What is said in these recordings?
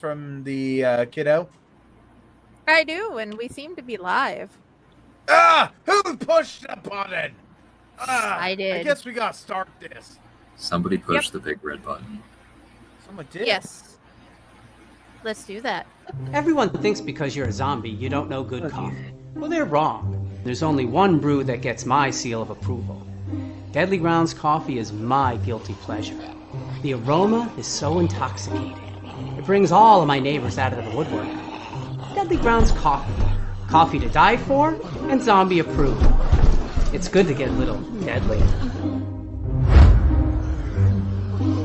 from the kiddo? I do, and we seem to be live. Who pushed the button? I did. I guess we gotta start this. Somebody pushed the big red button. Someone did. Yes. Let's do that. Everyone thinks because you're a zombie, you don't know good coffee. Well, they're wrong. There's only one brew that gets my seal of approval. Deadly Grounds coffee is my guilty pleasure. The aroma is so intoxicating. It brings all of my neighbors out of the woodwork. Deadly Grounds coffee. Coffee to die for and zombie approved. It's good to get a little deadly.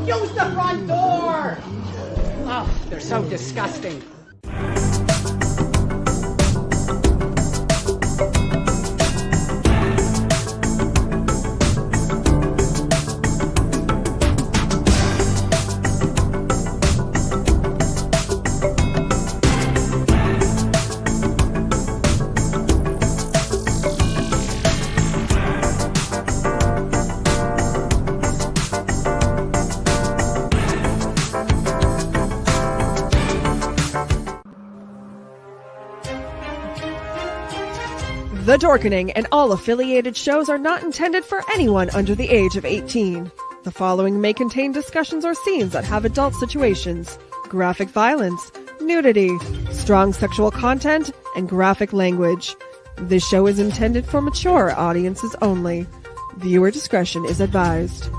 Use the front door! Oh, they're so disgusting. The Dorkening and all affiliated shows are not intended for anyone under the age of 18. The following may contain discussions or scenes that have adult situations, graphic violence, nudity, strong sexual content, and graphic language. This show is intended for mature audiences only. Viewer discretion is advised.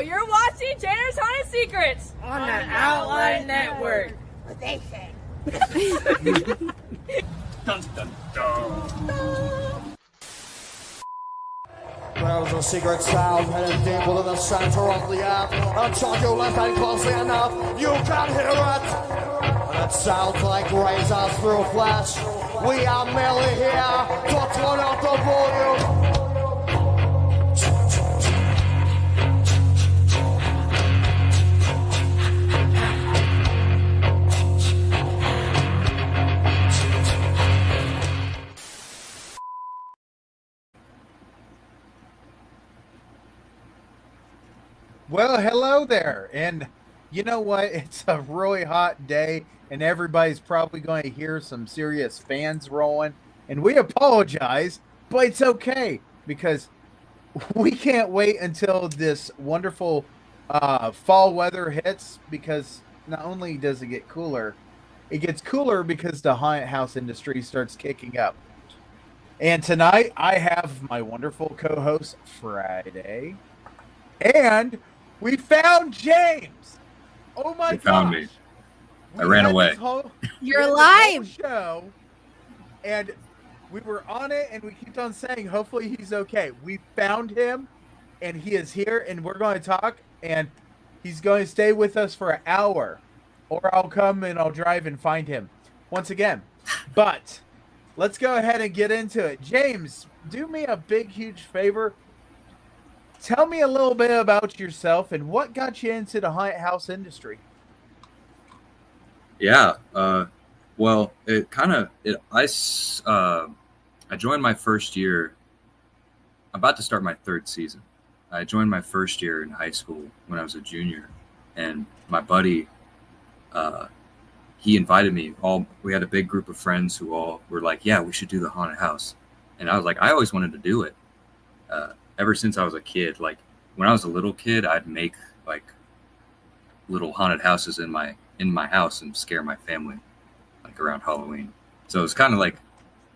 You're watching Tanner's Haunted Secrets on the Outline Network. What they say. Dun, dun, dun. There's a secret sound hidden deep within the center of the earth. Until you listen closely enough, you can hear it. And it sounds like razors through flesh. We are merely here to turn up the volume. Well, hello there. And you know what? It's a really hot day, and everybody's probably going to hear some serious fans rolling. And we apologize, but it's okay because we can't wait until this wonderful fall weather hits, because not only does it get cooler, it gets cooler because the haunted house industry starts kicking up. And tonight I have my wonderful co-host Friday, and we found James. Oh my god! Found me. I ran away. You're alive. Show, and we were on it, and we kept on saying, hopefully he's okay. We found him, and he is here, and we're going to talk, and he's going to stay with us for an hour, or I'll come and I'll drive and find him once again. But let's go ahead and get into it. James, do me a big, huge favor. Tell me a little bit about yourself and what got you into the haunted house industry. Yeah, well, I joined my first year. I'm about to start my third season. I joined my first year in high school when I was a junior, and my buddy, he invited me. We had a big group of friends who all were like, "Yeah, we should do the haunted house," and I was like, I always wanted to do it. Ever since I was a kid, like when I was a little kid, I'd make like little haunted houses in my house and scare my family like around Halloween. So it's kind of like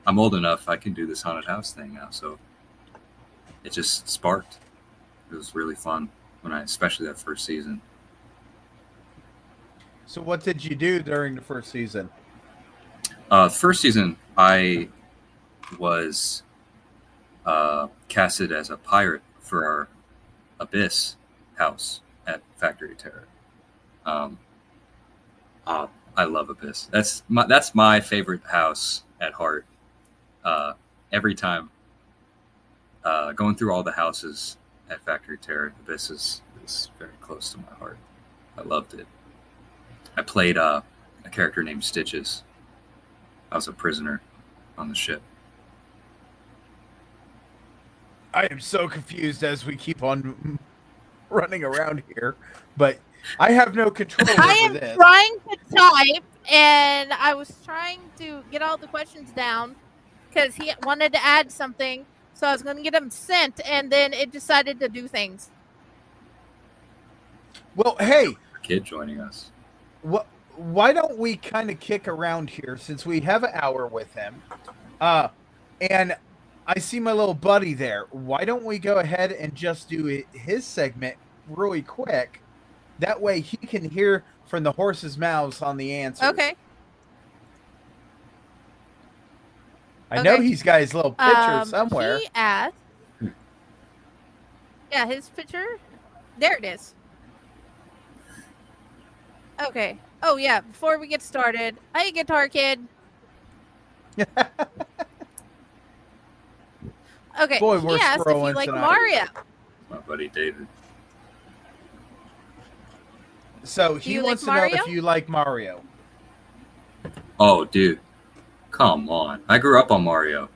I'm old enough, I can do this haunted house thing now. So it just sparked. It was really fun especially that first season. So what did you do during the first season? First season, I was casted as a pirate for our Abyss house at Factory Terror. I love Abyss. That's my favorite house at heart. Every time going through all the houses at Factory Terror, Abyss is very close to my heart. I loved it. I played a character named Stitches. I was a prisoner on the ship. I am so confused as we keep on running around here. But I have no control I over am this. trying to type, and I was trying to get all the questions down because he wanted to add something. So I was going to get them sent, and then it decided to do things. Well, hey, Kid joining us. why don't we kind of kick around here since we have an hour with him? And I see my little buddy there. Why don't we go ahead and just do his segment really quick? That way he can hear from the horse's mouths on the answers. Okay. I know he's got his little picture somewhere. He asked. Yeah, his picture. There it is. Okay. Oh, yeah. Before we get started, hey, Guitar Kid. Okay. Boy, we're he asked if scrolling you like tonight. Mario. My buddy David. So he you wants like to know Mario? if you like Mario. Oh, dude. Come on. I grew up on Mario.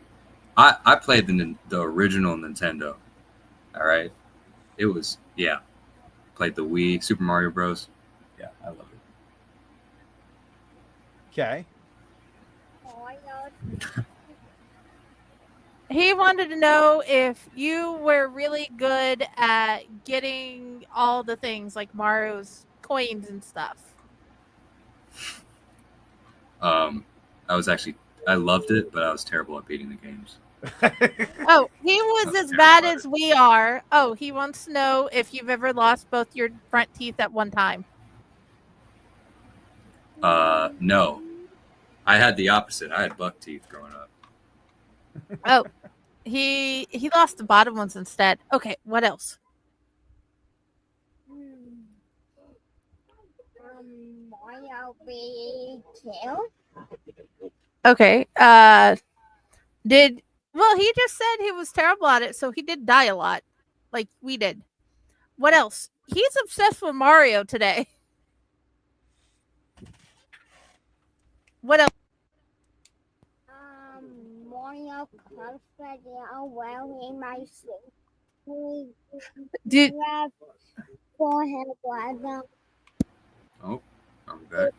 I played the original Nintendo. All right. It was, yeah. Played the Wii, Super Mario Bros. Yeah, I love it. Okay. He wanted to know if you were really good at getting all the things like Mario's coins and stuff. I loved it, but I was terrible at beating the games. Oh, he was as bad as we are. Oh, he wants to know if you've ever lost both your front teeth at one time. No. I had the opposite. I had buck teeth growing up. Oh, he lost the bottom ones instead. Okay, what else? Mario be killed? Okay. He just said he was terrible at it, so he did die a lot, like we did. What else? He's obsessed with Mario today. What else? Mario confident well in my sleep. Did For him, brother. Oh, I'm back.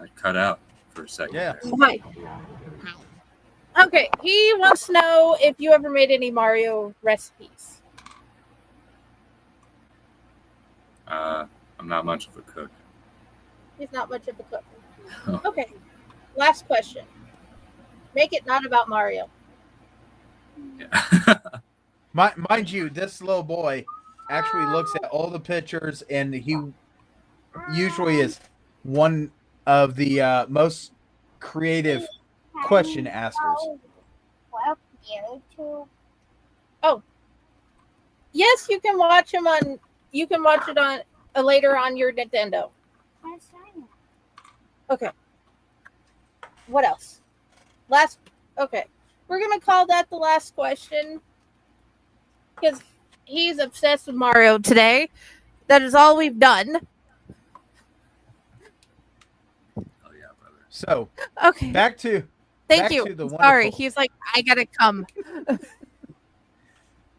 I cut out for a second. Yeah. there. Hi. Okay, he wants to know if you ever made any Mario recipes. I'm not much of a cook. He's not much of a cook. Oh. Okay, last question. Make it not about Mario. Yeah. Mind you, this little boy actually looks at all the pictures, and he usually is one of the most creative question askers. Well, YouTube. Oh, yes, you can watch him on. You can watch it on later on your Nintendo. Okay. What else? Okay. We're gonna call that the last question because he's obsessed with Mario today. That is all we've done. Oh yeah, brother. So Okay. back to Thank you. to the Sorry, wonderful- he's like, I gotta come.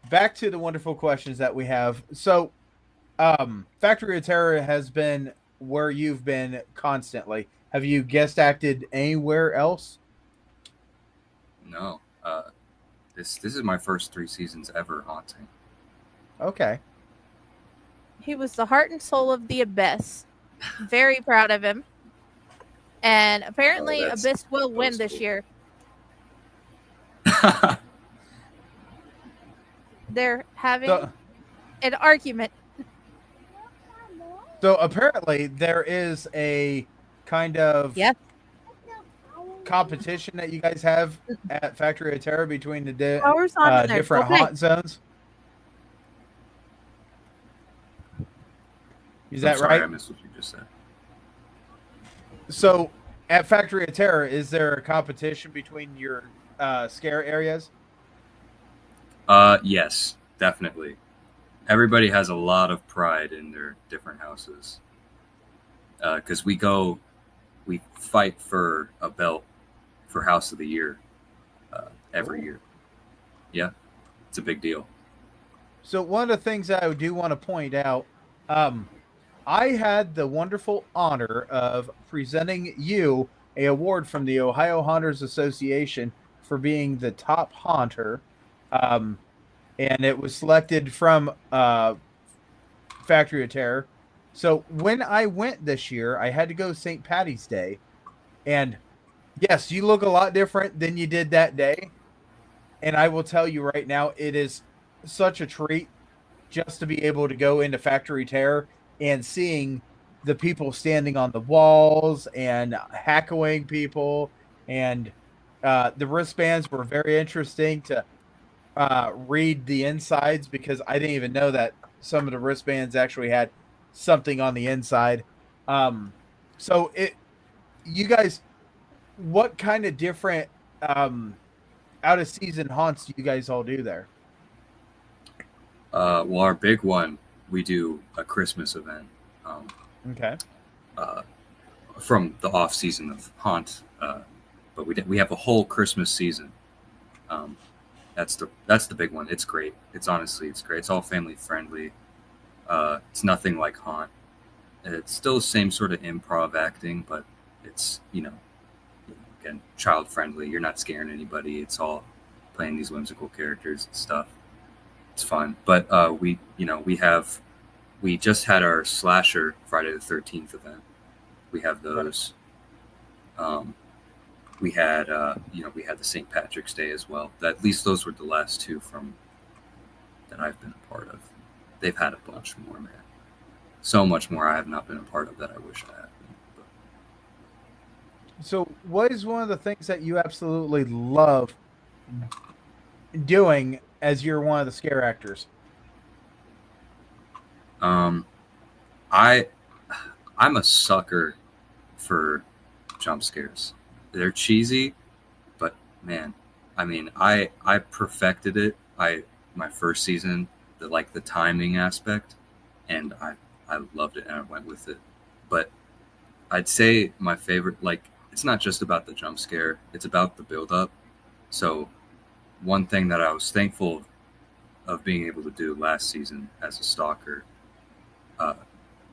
back to the wonderful questions that we have. So, Factory of Terror has been where you've been constantly. Have you guest acted anywhere else? No. This is my first 3 seasons ever haunting. Okay. He was the heart and soul of the Abyss. Very proud of him. And apparently, that's Abyss will win this boastful. year. They're having an argument. So apparently there is a kind of competition that you guys have at Factory of Terror between the Power's on in there. different Go play. haunt zones. Is that sorry, right? I missed what you just said. So at Factory of Terror, is there a competition between your scare areas? Yes, definitely. Everybody has a lot of pride in their different houses. Because we fight for a belt for House of the Year every year. Yeah, it's a big deal. So one of the things that I do want to point out, I had the wonderful honor of presenting you a award from the Ohio Haunters Association for being the top haunter. And it was selected from Factory of Terror. So when I went this year, I had to go St. Patty's Day. And yes, you look a lot different than you did that day. And I will tell you right now, it is such a treat just to be able to go into Factory Terror and seeing the people standing on the walls and hackling people. And the wristbands were very interesting to read the insides, because I didn't even know that some of the wristbands actually had something on the inside. So you guys, what kind of different out of season haunts do you guys all do there? Well, our big one, we do a Christmas event. Okay. From the off season of haunt, but we have a whole Christmas season. That's the big one. It's great. It's great. It's all family friendly. It's nothing like haunt. It's still the same sort of improv acting, but it's again, child friendly. You're not scaring anybody. It's all playing these whimsical characters and stuff. It's fun. But we just had our slasher Friday the 13th event. We have those. We had the St. Patrick's Day as well. At least those were the last two that I've been a part of. They've had a bunch more, man. So much more I have not been a part of that I wish I had been. So what is one of the things that you absolutely love doing as you're one of the scare actors? I'm a sucker for jump scares. They're cheesy, but man, I mean, I perfected it. My first season, the timing aspect, and I loved it and I went with it. But I'd say my favorite, it's not just about the jump scare, it's about the build up. So one thing that I was thankful of being able to do last season as a stalker,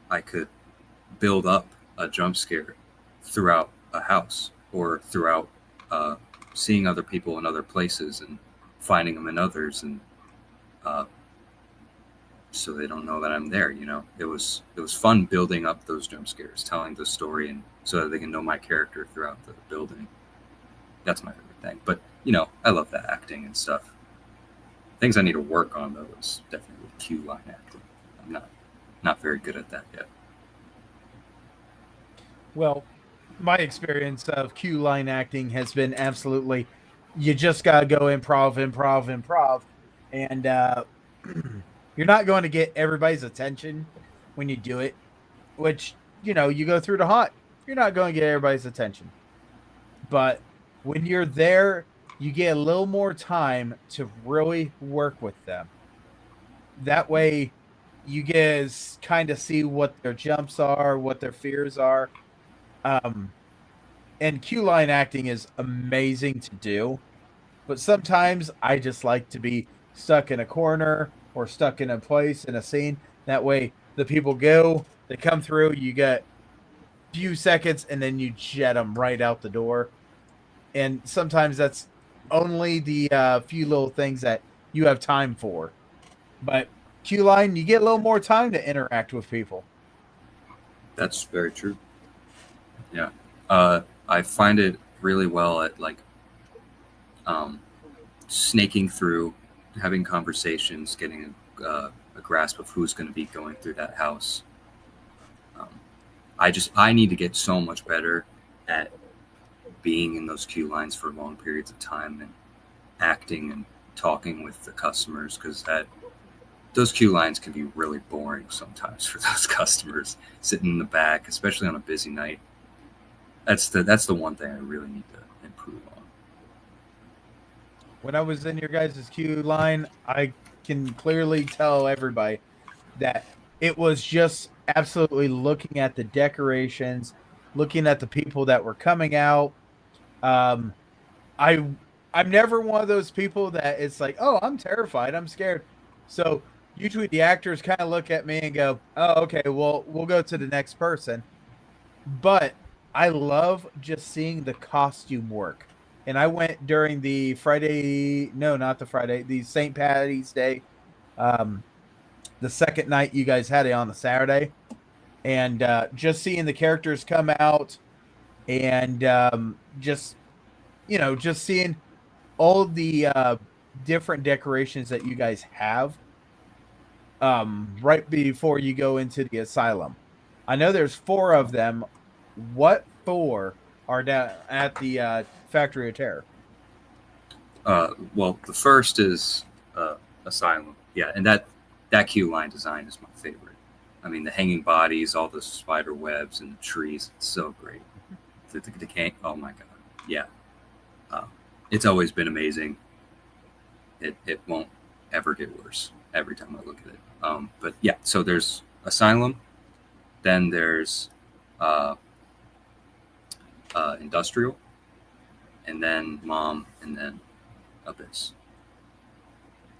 I could build up a jump scare throughout a house or throughout seeing other people in other places and finding them in others, and so they don't know that I'm there. It was fun building up those jump scares, telling the story, and so that they can know my character throughout the building. That's my favorite thing. But I love the acting and stuff. Things I need to work on though is definitely cue line acting. I'm not very good at that yet. Well, my experience of cue line acting has been absolutely, you just got to go improv, and you're not going to get everybody's attention when you do it, which, you go through the haunt, you're not going to get everybody's attention. But when you're there, you get a little more time to really work with them. That way, you guys kind of see what their jumps are, what their fears are. And cue line acting is amazing to do, but sometimes I just like to be stuck in a corner or stuck in a place in a scene. That way the people they come through, you get a few seconds and then you jet them right out the door. And sometimes that's only the few little things that you have time for. But cue line, you get a little more time to interact with people. That's very true. Yeah. I find it really well at snaking through, having conversations, getting a grasp of who's going to be going through that house. I need to get so much better at being in those queue lines for long periods of time and acting and talking with the customers, because those queue lines can be really boring sometimes for those customers sitting in the back, especially on a busy night. That's the one thing I really need to improve on. When I was in your guys' queue line, I can clearly tell everybody that it was just absolutely looking at the decorations, looking at the people that were coming out. I'm never one of those people that it's like, oh, I'm terrified, I'm scared. So usually the actors kind of look at me and go, "Oh, okay, well, we'll go to the next person." But I love just seeing the costume work. And I went during the Friday, no, not the Friday, the St. Patty's Day, um, the second night you guys had it on the Saturday, and just seeing the characters come out and just just seeing all the different decorations that you guys have right before you go into the asylum. I know there's four of them. What four are down at the Factory of Terror? Well, the first is Asylum. Yeah, and that queue line design is my favorite. I mean, the hanging bodies, all the spider webs and the trees. It's so great. Oh my god. Yeah. It's always been amazing. It won't ever get worse every time I look at it. But yeah, so there's Asylum, then there's Industrial, and then Mom, and then Abyss.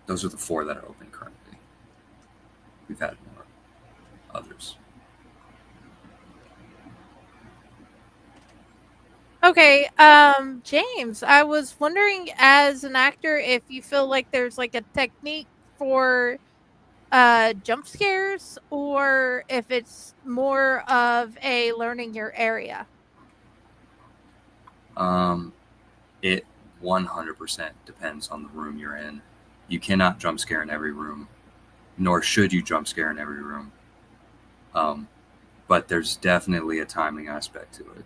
Those are the four that are open currently. We've had more others. Okay, James, I was wondering as an actor if you feel like there's like a technique for jump scares or if it's more of a learning your area. It 100% depends on the room you're in. You cannot jump scare in every room, nor should you jump scare in every room. But there's definitely a timing aspect to it.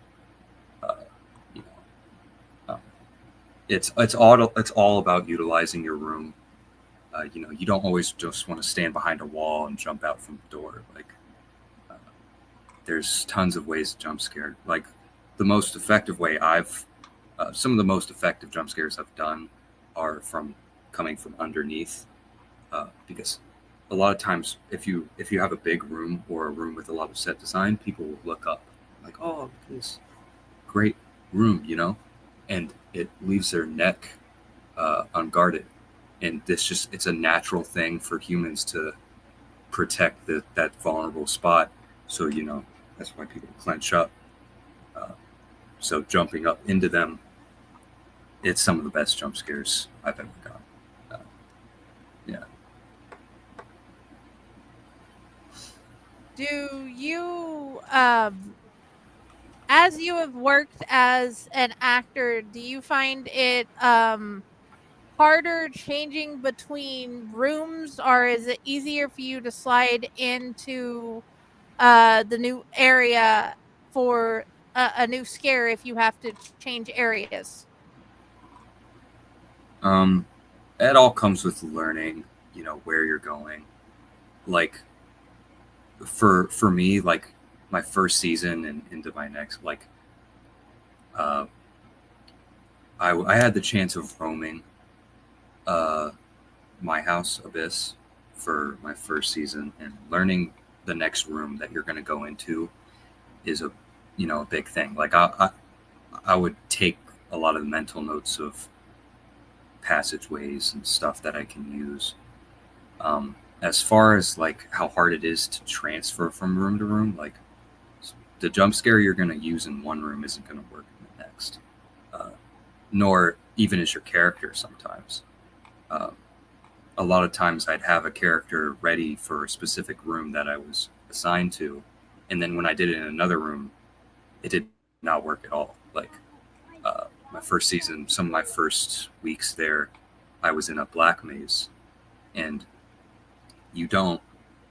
It's all about utilizing your room. You don't always just want to stand behind a wall and jump out from the door. Like, there's tons of ways to jump scare. Like, the most effective way some of the most effective jump scares I've done are from coming from underneath, because a lot of times if you have a big room or a room with a lot of set design, people will look up like, oh, this great room, and it leaves their neck unguarded. And it's a natural thing for humans to protect that vulnerable spot. So, that's why people clench up. So jumping up into them, it's some of the best jump scares I've ever got. Yeah. Do you, as you have worked as an actor, do you find it harder changing between rooms, or is it easier for you to slide into the new area for a new scare if you have to change areas? It all comes with learning, where you're going. Like, for me, like my first season and into my next, like, I had the chance of roaming my house, Abyss, for my first season, and learning the next room that you're going to go into is a big thing. Like, I would take a lot of mental notes of passageways and stuff that I can use. As far as like how hard it is to transfer from room to room, like the jump scare you're going to use in one room isn't going to work in the next, nor even as your character sometimes. A lot of times I'd have a character ready for a specific room that I was assigned to, and then when I did it in another room, it did not work at all. Like, my first season, some of my first weeks there, I was in a black maze, and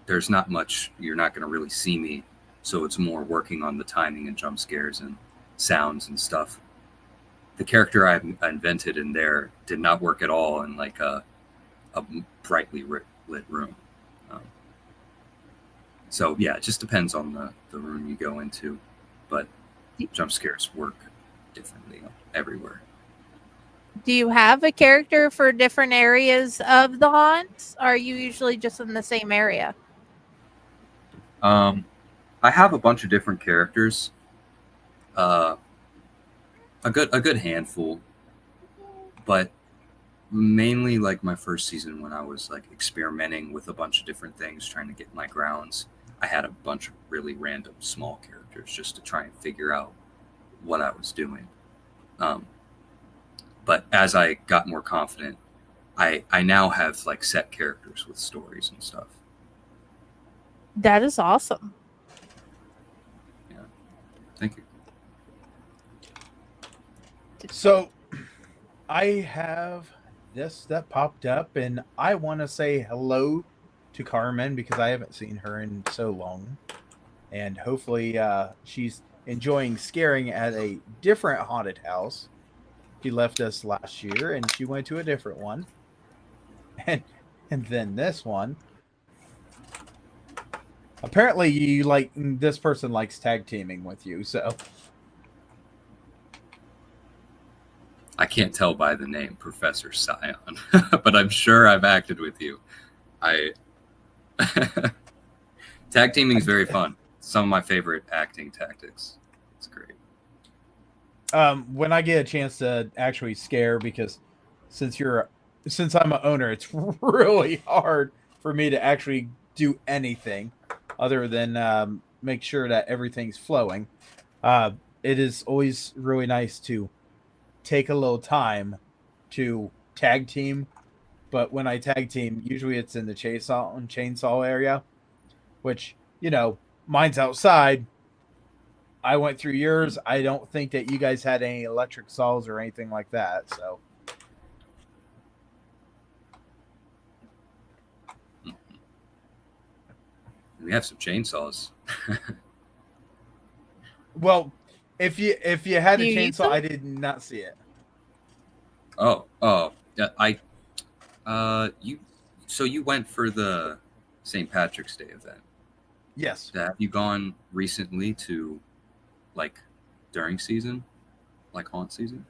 there's not much, you're not going to really see me. So it's more working on the timing and jump scares and sounds and stuff. The character I invented in there did not work at all in like a brightly lit room. So yeah, it just depends on the room you go into, but jump scares work differently everywhere. Do you have a character for different areas of the haunt? Or are you usually just in the same area? I have a bunch of different characters. A good handful, but mainly like my first season when I was like experimenting with a bunch of different things, trying to get my grounds. I had a bunch of really random small characters just to try and figure out what I was doing. But as I got more confident, I now have like set characters with stories and stuff. That is awesome. Yeah. Thank you. So I have this that popped up, and I want to say hello to Carmen because I haven't seen her in so long. And hopefully she's enjoying scaring at a different haunted house. She left us last year and she went to a different one. And then this one. Apparently you like this person likes tag teaming with you, so I can't tell by the name Professor Scion, but I'm sure I've acted with you. Tag teaming is very fun. Some of my favorite acting tactics. It's great. When I get a chance to actually scare, because since I'm an owner, it's really hard for me to actually do anything other than make sure that everything's flowing. It is always really nice to take a little time to tag team, but when I tag team, usually it's in the chainsaw area, which, mine's outside. I went through yours. I don't think that you guys had any electric saws or anything like that, so. We have some chainsaws. Well, if you had a Do you use chainsaw, them? I did not see it. You went for the St. Patrick's Day event. Yes. Have you gone recently to, like, during season, like haunt season?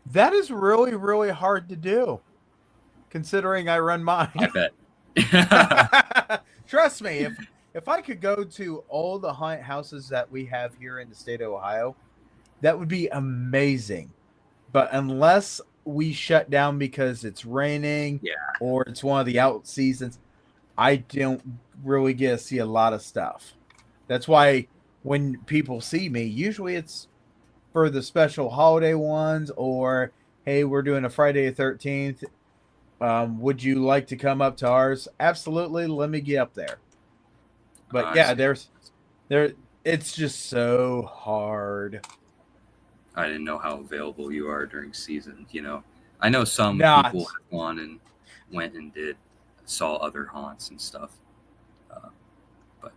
That is really, really hard to do, considering I run mine. I bet. Trust me, if I could go to all the haunted houses that we have here in the state of Ohio, that would be amazing. But unless we shut down because it's raining, or it's one of the out seasons, I don't really get to see a lot of stuff. That's why when people see me, usually it's for the special holiday ones, or hey, we're doing a Friday the 13th. Would you like to come up to ours? Absolutely. Let me get up there. But it's just so hard. I didn't know how available you are during season. I know some people have gone and went and saw other haunts and stuff. But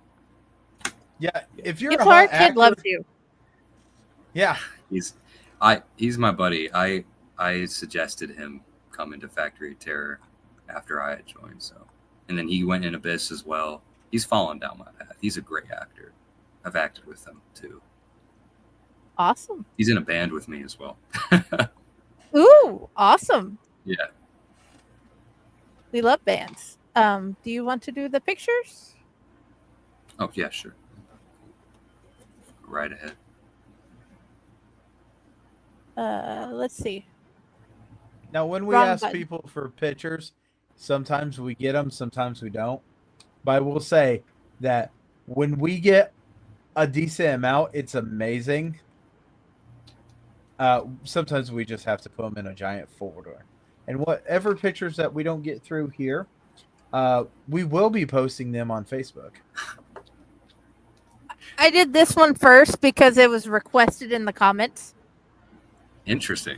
yeah, if you're It's a our haunt kid actor, loves you. Yeah, he's my buddy. I suggested him come into Factory of Terror after I had joined. So, and then he went in Abyss as well. He's fallen down my path. He's a great actor. I've acted with him too. Awesome. He's in a band with me as well. Ooh, awesome. Yeah. We love bands. Do you want to do the pictures? Oh yeah, sure. Right ahead. Let's see. Now, when we Wrong ask button. people for pictures, sometimes we get them, sometimes we don't. But I will say that when we get a decent amount, it's amazing. Sometimes we just have to put them in a giant folder. And whatever pictures that we don't get through here, we will be posting them on Facebook. I did this one first because it was requested in the comments. Interesting.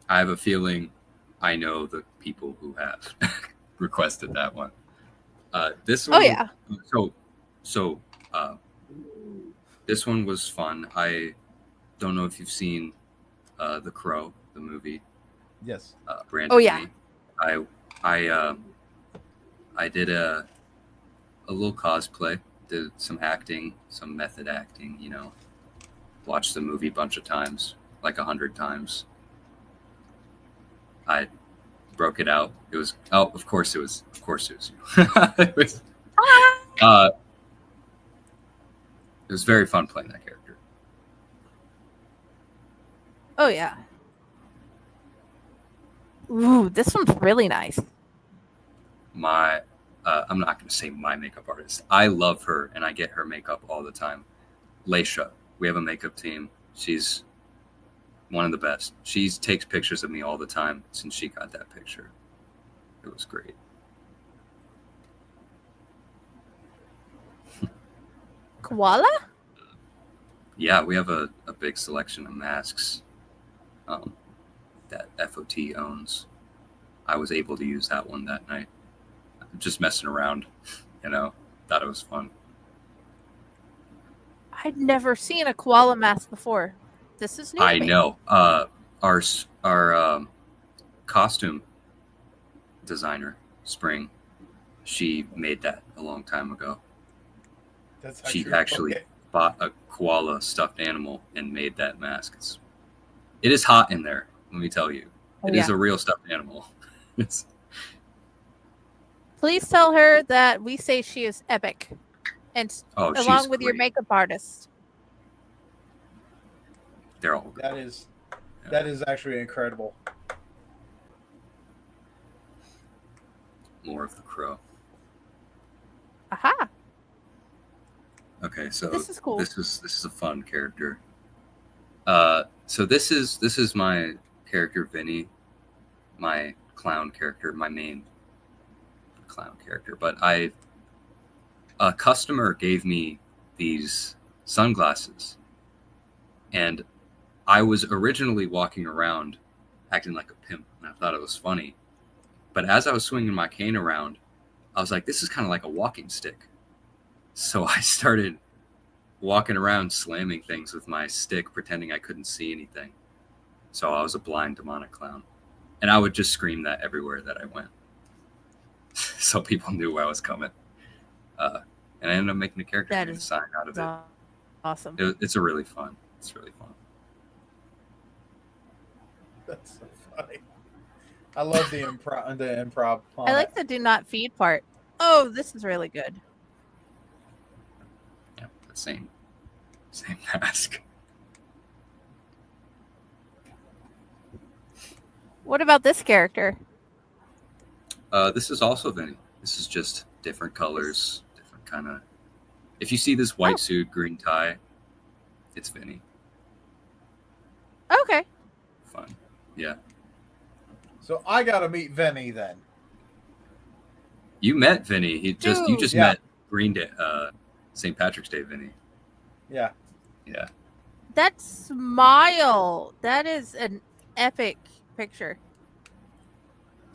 I have a feeling I know the people who have requested that one. This one. Oh yeah. So this one was fun. I don't know if you've seen The Crow, the movie. Yes. Brandon Oh yeah. Lee. I did a little cosplay, did some acting, some method acting. Watched the movie a bunch of times, like 100 times. I broke it out. It was of course it was you. It was very fun playing that character. Oh yeah. Ooh, this one's really nice. My, I'm not going to say my makeup artist. I love her, and I get her makeup all the time. Leisha, we have a makeup team. She's one of the best. She takes pictures of me all the time since she got that picture. It was great. Koala? Yeah, we have a big selection of masks that FOT owns. I was able to use that one that night. Just messing around, thought it was fun. I'd never seen a koala mask before. This is new to I me. know. Our costume designer, Spring, she made that a long time ago. She actually bought a koala stuffed animal and made that mask. It is hot in there, let me tell you. It is a real stuffed animal. Please tell her that we say she is epic. And along with your makeup artist. They're all good. That is actually incredible. More of the crow. Aha. Okay, so this is cool. This is a fun character. So this is my character Vinny, my clown character, my main clown character. But a customer gave me these sunglasses, and I was originally walking around acting like a pimp, and I thought it was funny. But as I was swinging my cane around, I was like, this is kind of like a walking stick. So I started walking around slamming things with my stick, pretending I couldn't see anything. So I was a blind demonic clown. And I would just scream that everywhere that I went. So people knew I was coming. And I ended up making a character and a sign out of it. Awesome. It's really fun. It's really fun. That's so funny. I love the improv. I like the do not feed part. Oh, this is really good. Yeah, the same mask. What about this character? This is also Vinny. This is just different colors, different kind of. If you see this white suit, green tie, it's Vinny. Okay. Fun. Yeah. So I gotta meet Vinny then. You met Vinny. You just met Green Day, St. Patrick's Day Vinny. Yeah. Yeah. That smile. That is an epic picture.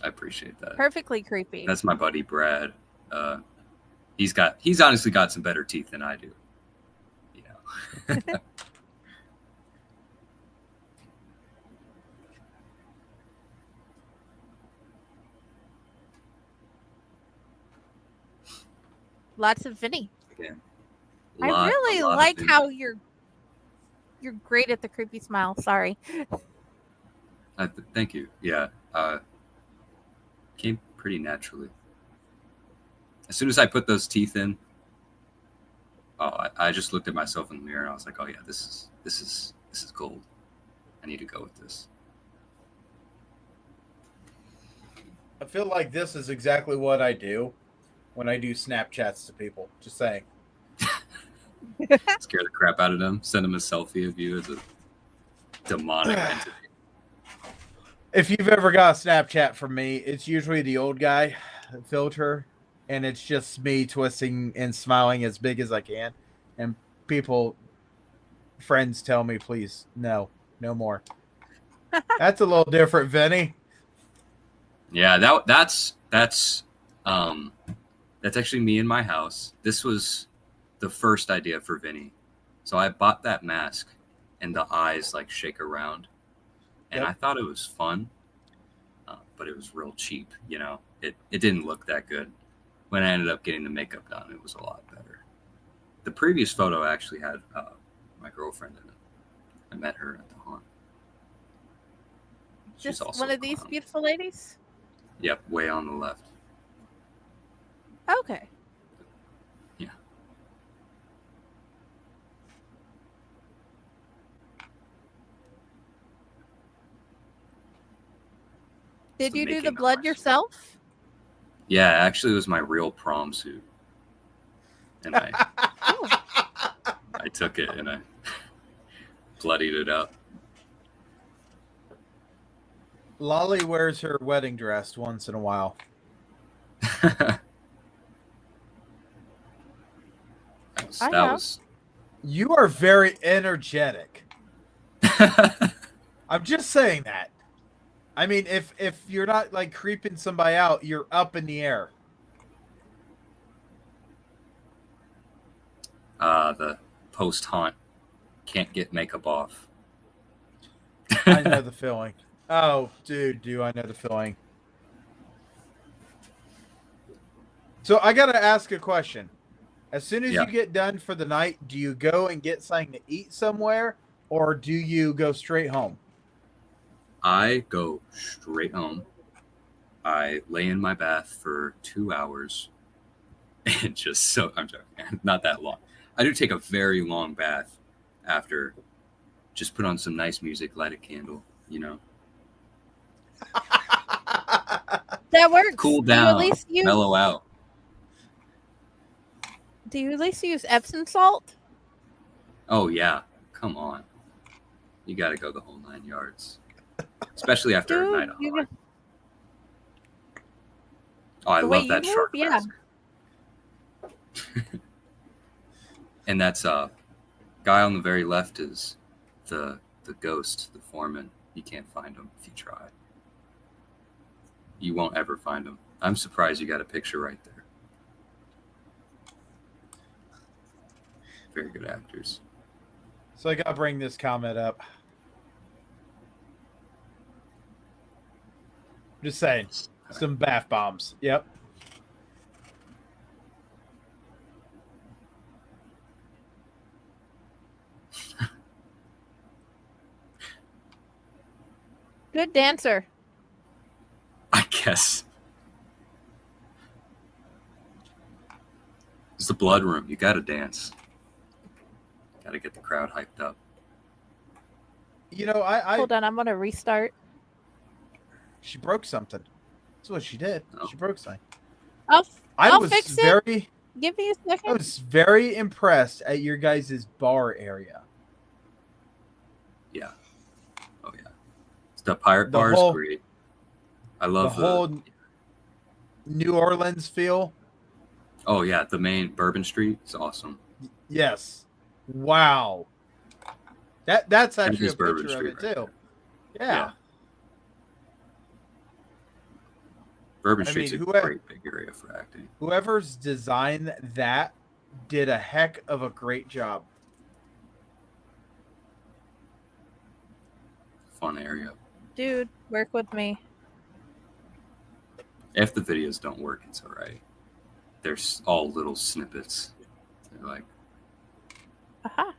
I appreciate that. Perfectly creepy. That's my buddy Brad. He's honestly got some better teeth than I do. You know. Lots of Vinny. Yeah. I really like how you're great at the creepy smile. Sorry. Thank you. Yeah. Came pretty naturally. As soon as I put those teeth in, I just looked at myself in the mirror and I was like, oh yeah, this is gold. I need to go with this. I feel like this is exactly what I do when I do Snapchats to people. Just saying. Scare the crap out of them. Send them a selfie of you as a demonic entity. If you've ever got a Snapchat from me, it's usually the old guy filter, and it's just me twisting and smiling as big as I can. And friends tell me, please, no more. That's a little different, Vinny. Yeah, that's actually me in my house. This was the first idea for Vinny. So I bought that mask, and the eyes like shake around. And I thought it was fun, but it was real cheap. You know, it didn't look that good. When I ended up getting the makeup done, it was a lot better. The previous photo actually had my girlfriend in it. I met her at the haunt. She's Just also one of these beautiful ladies? Yep, way on the left. Okay. Yeah. Did some you do the making blood noise. yourself? Yeah, actually, it was my real prom suit, and I took it and I bloodied it up. Lolly wears her wedding dress once in a while. I know. You are very energetic. I'm just saying that. I mean, if you're not like creeping somebody out, you're up in the air. The post haunt can't get makeup off. I know the feeling. Oh, dude, do I know the feeling? So I gotta ask a question. As soon as Yeah. you get done for the night, do you go and get something to eat somewhere, or do you go straight home? I go straight home. I lay in my bath for 2 hours and just I'm joking, not that long. I do take a very long bath after. Just put on some nice music, light a candle, you know. That works. Cool Do you down, at least use, mellow out. Do you at least use Epsom salt? Oh yeah, come on. You got to go the whole 9 yards, especially after a night of hard. Oh, I love that shark mask. And that's guy on the very left is the ghost, the foreman. You can't find him if you try. You won't ever find him. I'm surprised you got a picture right there. Very good actors. So I gotta bring this comment up. Just saying. Some bath bombs. Yep. Good dancer. I guess. It's the blood room. You got to dance. Got to get the crowd hyped up. You know, I Hold on, I'm gonna restart. She broke something. That's what she did. Oh. She broke something. I'll was fix very, it. Give me a second. I was very impressed at your guys' bar area. Yeah. Oh yeah. The pirate bar is great. I love the whole New Orleans feel. Oh yeah, the main Bourbon Street is awesome. Yes. Wow. That's actually a Bourbon picture of Street it right too. there. Yeah. Bourbon I Street's mean, a great big area for acting. Whoever's designed that did a heck of a great job. Fun area. Dude, work with me. If the videos don't work, it's all right. They're all little snippets. They're like, Aha.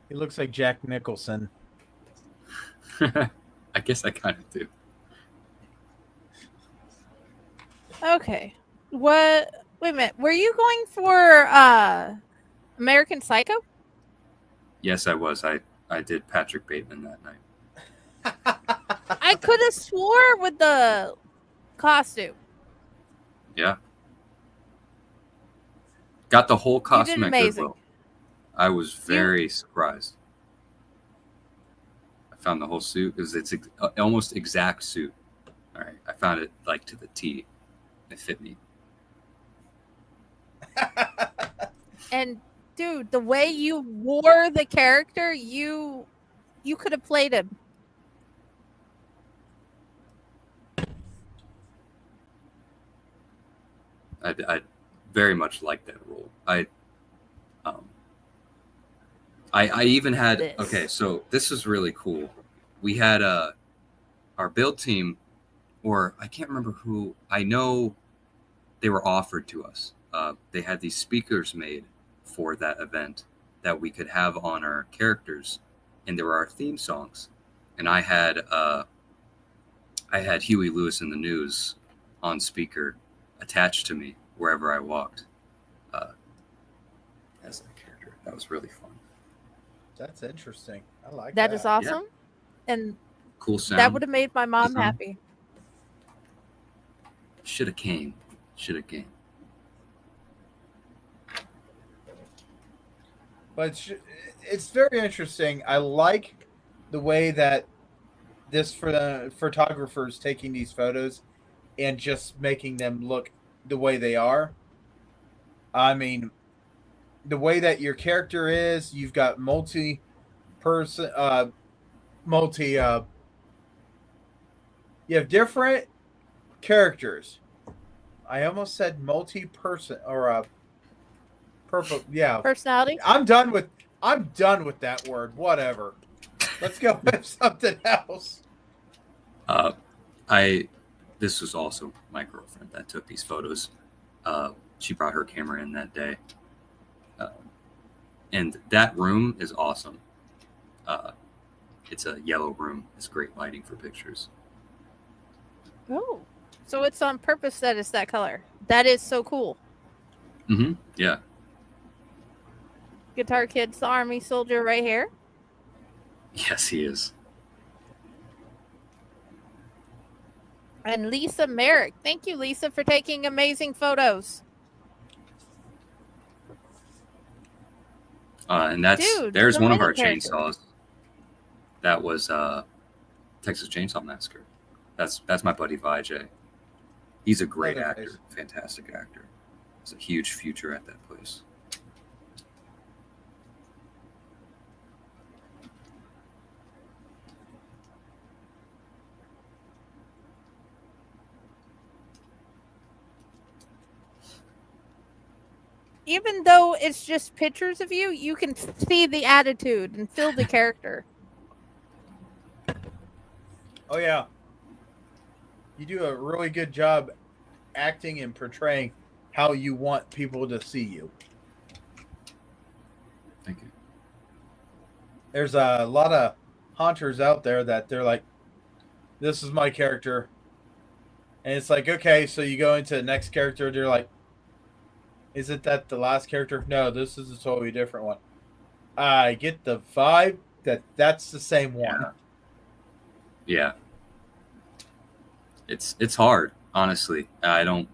He looks like Jack Nicholson. I guess I kind of do. Okay. What? Wait a minute. Were you going for American Psycho? Yes, I was. I did Patrick Bateman that night. I could have swore with the costume. Yeah. Got the whole You did costume at amazing. Goodwill. I was very surprised. I found the whole suit. It's almost exact suit. All right. I found it like to the T. It fit me. And dude, the way you wore the character, you could have played him. I very much liked that role. I even had okay, so this is really cool. We had our build team, or I can't remember who. I know they were offered to us. They had these speakers made for that event that we could have on our characters, and there were our theme songs. And I had Huey Lewis in the News on speaker attached to me wherever I walked as that character. That was really fun. That's interesting. I like That is awesome. Yeah. And Cool sound. that would have made my mom happy. Should have came. But it's very interesting. I like the way that this for the photographers taking these photos and just making them look the way they are. I mean, the way that your character is, you've got multi-person, you have different characters. I almost said multi-person or purple. Yeah, Personality. I'm done with that word. Whatever. Let's go with something else. This was also my girlfriend that took these photos. She brought her camera in that day. And that room is awesome. It's a yellow room. It's great lighting for pictures. Oh, so it's on purpose that it's that color. That is so cool. Mm-hmm. Yeah. Guitar Kid's the army soldier right here. Yes, he is. And Lisa Merrick. Thank you, Lisa, for taking amazing photos. And Dude, there's the one of our main character. chainsaws. That was Texas Chainsaw Massacre. That's my buddy Vijay. He's a great actor, nice. fantastic actor. There's a huge future at that place. Even though it's just pictures of you, you can see the attitude and feel the character. Oh yeah, you do a really good job acting and portraying how you want people to see you. Thank you. There's a lot of haunters out there that they're like, "This is my character," and it's like, okay, so you go into the next character, they're like, "Isn't that the last character?" No, this is a totally different one. I get the vibe that that's the same one. Yeah. It's hard, honestly. I don't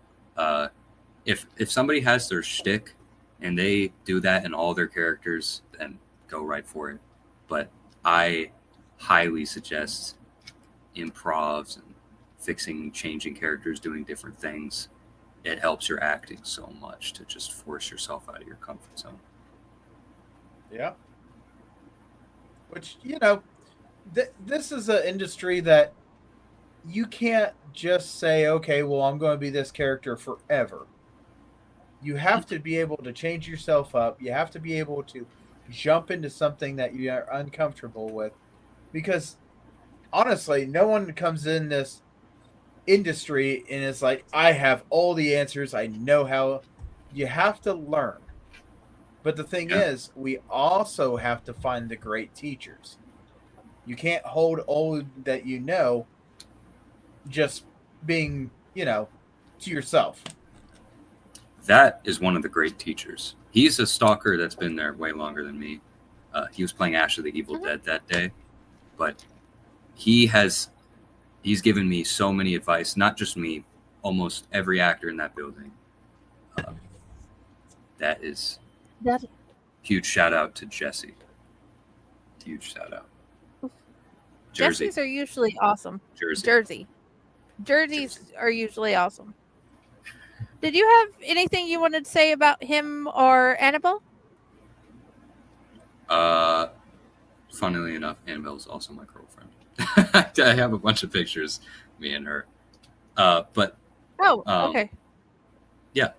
if somebody has their shtick and they do that in all their characters, then go right for it. But I highly suggest improvs and changing characters, doing different things. It helps your acting so much to just force yourself out of your comfort zone. Yeah. Which, this is an industry that you can't just say, okay, well, I'm going to be this character forever. You have to be able to change yourself up. You have to be able to jump into something that you are uncomfortable with. Because, honestly, no one comes in this industry and is like, I have all the answers. I know how. You have to learn. But the thing is, we also have to find the great teachers. You can't hold all that you know just being, to yourself. That is one of the great teachers. He's a stalker that's been there way longer than me. He was playing Ash of the Evil Dead that day. But he's given me so many advice, not just me, almost every actor in that building. That is huge shout out to Jesse. Huge shout out. Jersey. Jerseys are usually awesome. Jerseys are usually awesome. Did you have anything you wanted to say about him or Annabelle? Funnily enough, Annabelle is also my girlfriend. I have a bunch of pictures, me and her. But okay. Yeah.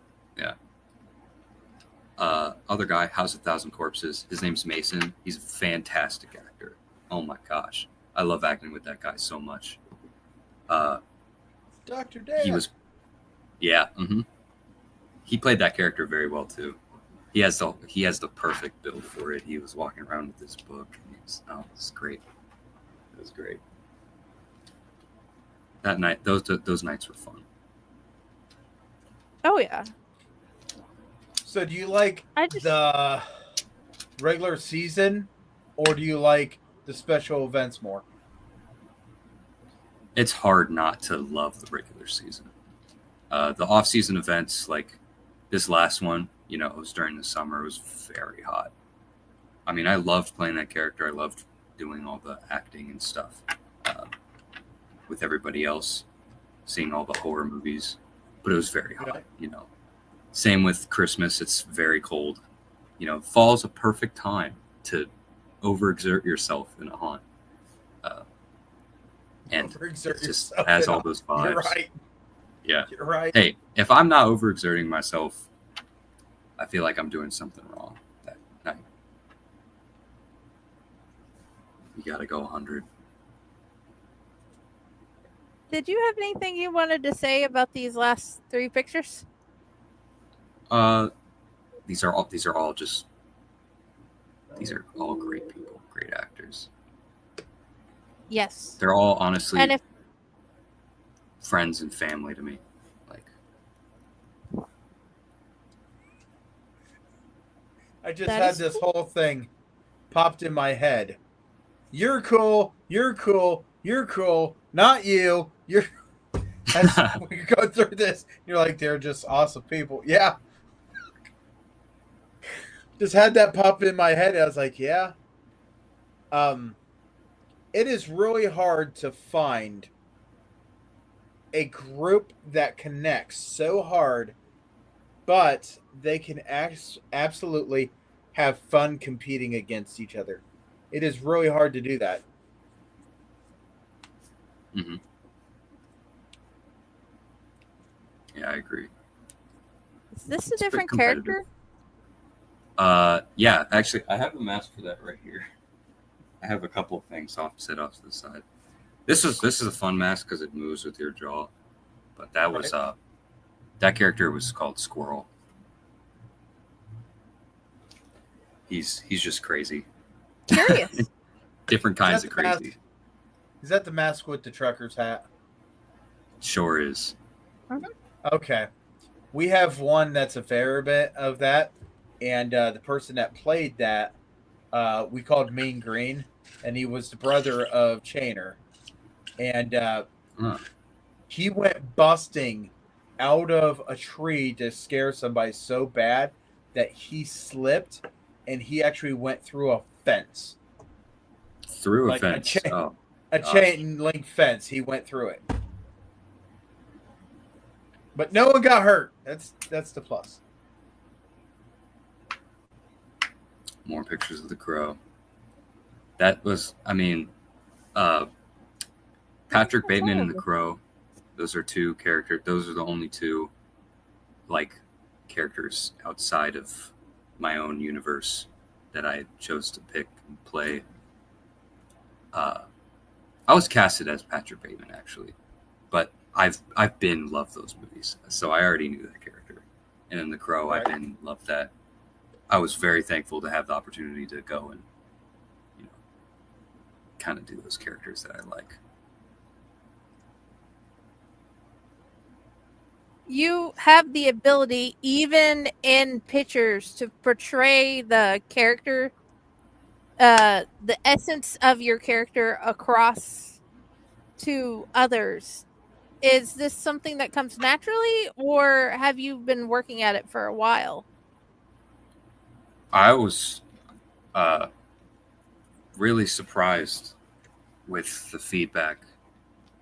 Other guy, House of Thousand Corpses. His name's Mason. He's a fantastic actor. Oh my gosh, I love acting with that guy so much. Dr. Dan. He was, mm-hmm. He played that character very well too. He has the perfect build for it. He was walking around with this book. And it was great. It was great. That night, those nights were fun. Oh yeah. So do you like the regular season, or do you like the special events more? It's hard not to love the regular season. The off-season events, like this last one, you know, it was during the summer. It was very hot. I mean, I loved playing that character. I loved doing all the acting and stuff with everybody else, seeing all the horror movies. But it was very hot, you know. Same with Christmas. It's very cold. You know, fall's a perfect time to overexert yourself in a haunt. And it just has all those vibes. You're right. Yeah. You're right. Hey, if I'm not overexerting myself, I feel like I'm doing something wrong that night. You got to go 100. Did you have anything you wanted to say about these last 3 pictures? These are all great people, great actors. Yes. They're all honestly And if friends and family to me. Like, I just had this whole thing popped in my head. You're cool. You're cool. You're cool. Not you. You're. As we go through this, you're like, they're just awesome people. Yeah. Just had that pop in my head. I was like, yeah. It is really hard to find a group that connects so hard, but they can absolutely have fun competing against each other. It is really hard to do that. mm-hmm. Yeah, I agree. Is this a different character? Yeah, actually, I have a mask for that right here. I have a couple of things set off to the side. This is a fun mask because it moves with your jaw, but that was that character was called Squirrel. He's just crazy. Curious. Different kinds of crazy. Mask? Is that the mask with the trucker's hat? Sure is. Mm-hmm. Okay. We have one that's a fair bit of that, and the person that played that, we called Mean Green, and he was the brother of Chainer. And he went busting out of a tree to scare somebody so bad that he slipped, and he actually went through a fence. Through a fence? A chain link fence. He went through it. But no one got hurt. That's the plus. More pictures of the crow. That was, I mean, Patrick Bateman and the Crow. Those are 2 characters. Those are the only 2 like characters outside of my own universe that I chose to pick and play. I was casted as Patrick Bateman actually, but I've been loved those movies, so I already knew that character. And then the Crow, right. I've been loved that. I was very thankful to have the opportunity to go and, you know, kind of do those characters that I like. You have the ability, even in pictures, to portray the character, the essence of your character across to others. Is this something that comes naturally, or have you been working at it for a while? I was really surprised with the feedback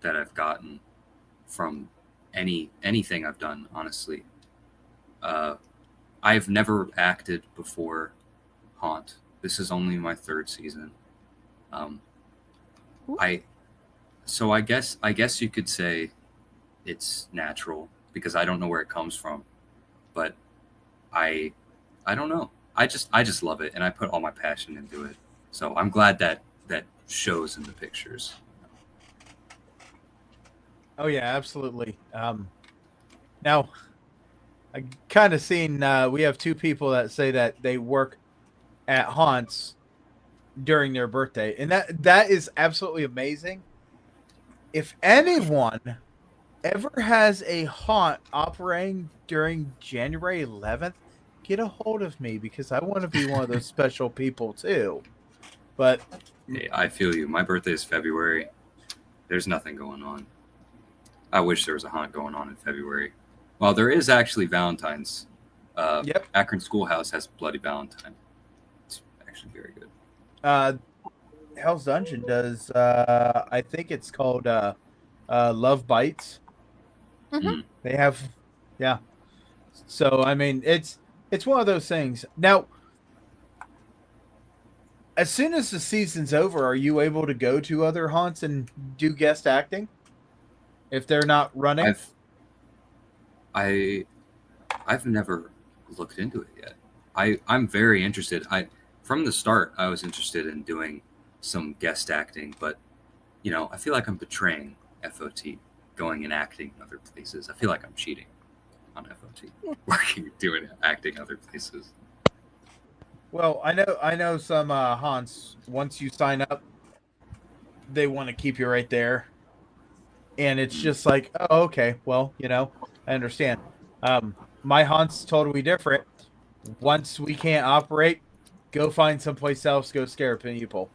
that I've gotten from anything I've done, honestly. I've never acted before Haunt. This is only my 3rd season. I guess you could say it's natural because I don't know where it comes from, but I don't know. I just love it, and I put all my passion into it. So I'm glad that shows in the pictures. Oh yeah, absolutely. Now, I kind of seen we have 2 people that say that they work at haunts during their birthday, and that is absolutely amazing. If anyone ever has a haunt operating during January 11th, get a hold of me because I want to be one of those special people too. But hey, I feel you. My birthday is February. There's nothing going on. I wish there was a haunt going on in February. Well, there is actually Valentine's. Yep. Akron Schoolhouse has Bloody Valentine. It's actually very good. Hell's Dungeon does. I think it's called Love Bites. Mhm. They have, yeah. So I mean, it's one of those things. Now, as soon as the season's over, are you able to go to other haunts and do guest acting if they're not running? I've never looked into it yet. I'm very interested. From the start I was interested in doing some guest acting, but I feel like I'm betraying FOT, going and acting in other places. I feel like I'm cheating on FOT, doing acting other places. Well, I know some haunts. Once you sign up, they want to keep you right there, and it's just like, oh, okay, well, I understand. My haunt's totally different. Once we can't operate, go find someplace else. Go scare people.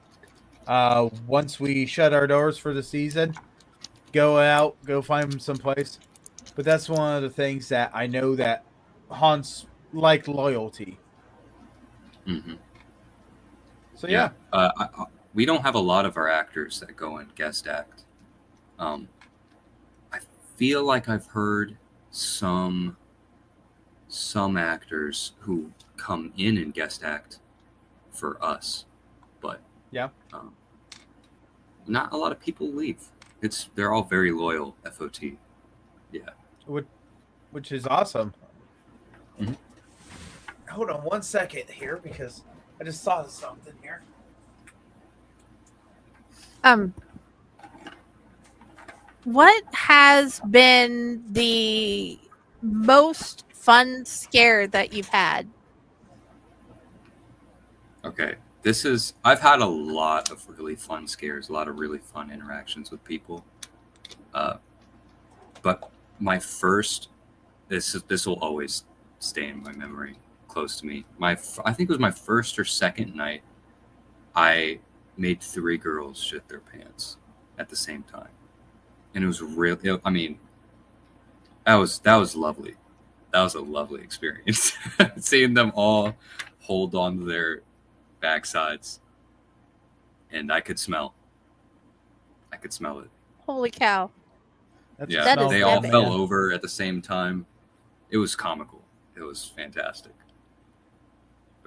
Once we shut our doors for the season, go out, go find someplace. But that's one of the things that I know that haunts like loyalty. Mm-hmm. So yeah. We don't have a lot of our actors that go and guest act. I feel like I've heard some actors who come in and guest act for us, but yeah, not a lot of people leave. They're all very loyal FOT. Yeah, which is awesome. Mm-hmm. Hold on one second here because I just saw something here. What has been the most fun scare that you've had? Okay, I've had a lot of really fun scares, a lot of really fun interactions with people. But my first, this will always stay in my memory, close to me. I think it was my first or second night. I made 3 girls shit their pants at the same time, and it was really. I mean, that was lovely. That was a lovely experience. Seeing them all hold on to their backsides, and I could smell it. Holy cow! Yeah, they all fell over at the same time. It was comical. It was fantastic.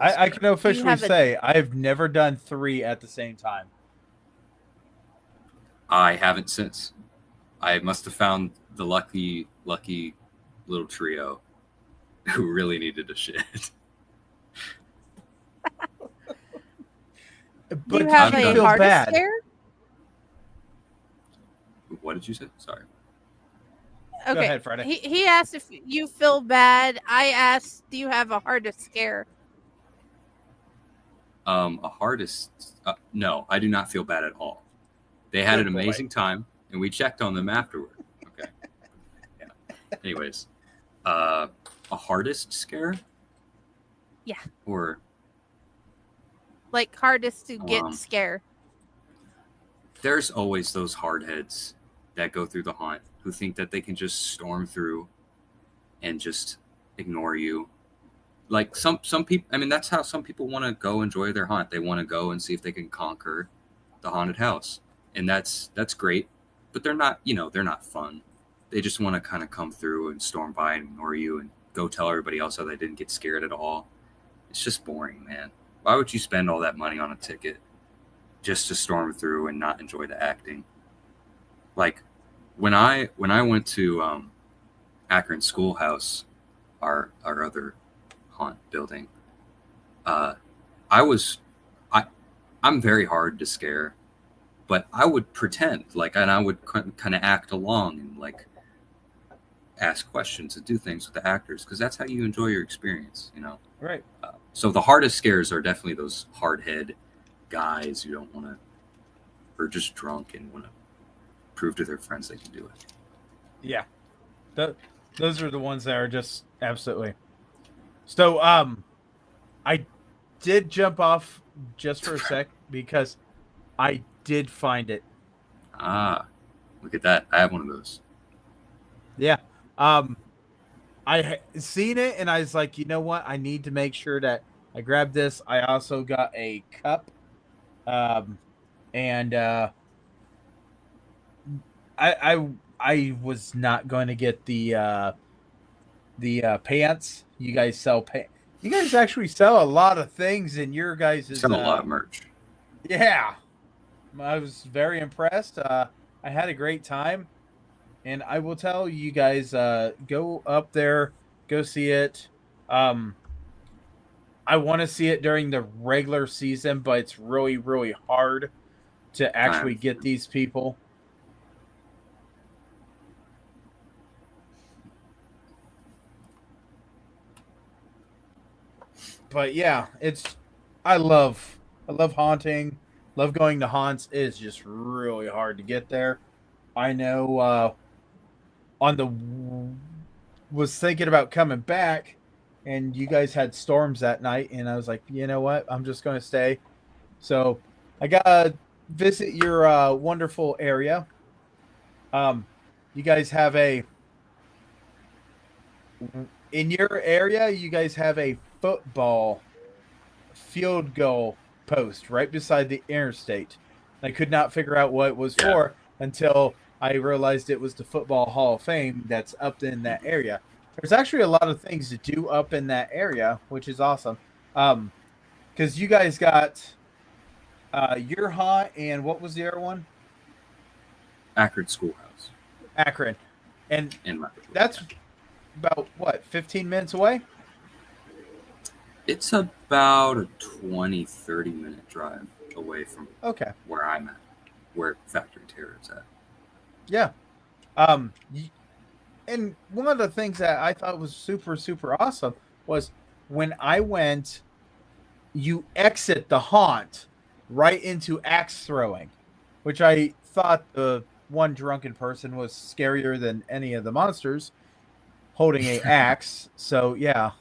I can officially say I've never done 3 at the same time. I haven't since. I must have found the lucky little trio who really needed a shit. But do you have a hardest scare? What did you say? Sorry. Okay. Go ahead, Friday. He asked if you feel bad. I asked, do you have a hardest scare? A hardest? No, I do not feel bad at all. They had an amazing time, and we checked on them afterward. Okay. Yeah. Anyways, a hardest scare? Yeah. Or like hardest to get scare? There's always those hardheads that go through the haunt who think that they can just storm through and just ignore you. Like some people, I mean, that's how some people want to go enjoy their haunt. They want to go and see if they can conquer the haunted house. And that's great, but they're not fun. They just want to kind of come through and storm by and ignore you and go tell everybody else how they didn't get scared at all. It's just boring, man. Why would you spend all that money on a ticket just to storm through and not enjoy the acting? Like when I went to Akron Schoolhouse, our other haunt building, I'm very hard to scare, but I would pretend and I would kind of act along and like ask questions and do things with the actors because that's how you enjoy your experience, Right. So the hardest scares are definitely those hardhead guys who don't want to, or just drunk and want to prove to their friends they can do it. Yeah. Those are the ones that are just absolutely. So, I did jump off just for a sec because I did find it. Ah, look at that. I have one of those. Yeah. seen it and I was like, you know what? I need to make sure that I grab this. I also got a cup, and I was not going to get the pants. You guys sell pants. You guys actually sell a lot of things in your guys' Sell a lot of merch. Yeah, I was very impressed. I had a great time, and I will tell you guys, go up there, go see it. I want to see it during the regular season, but it's really, really hard to actually get these people. But yeah, I love haunting, love going to haunts. It's just really hard to get there. I know was thinking about coming back, and you guys had storms that night, and I was like, you know what, I'm just going to stay. So I gotta visit your wonderful area. You guys have in your area, you guys have a football field goal post right beside the interstate. I could not figure out what it was for until I realized it was the Football Hall of Fame that's up in that area. There's actually a lot of things to do up in that area, which is awesome. Because you guys got your haunt, and what was the other one? Akron Schoolhouse. Akron. And that's about, what, 15 minutes away? It's about a 20, 30-minute drive away from where I'm at, where Factory Terror is at. Yeah. And one of the things that I thought was super, super awesome was when I went, you exit the haunt right into axe throwing, which I thought the one drunken person was scarier than any of the monsters holding a axe. So, yeah.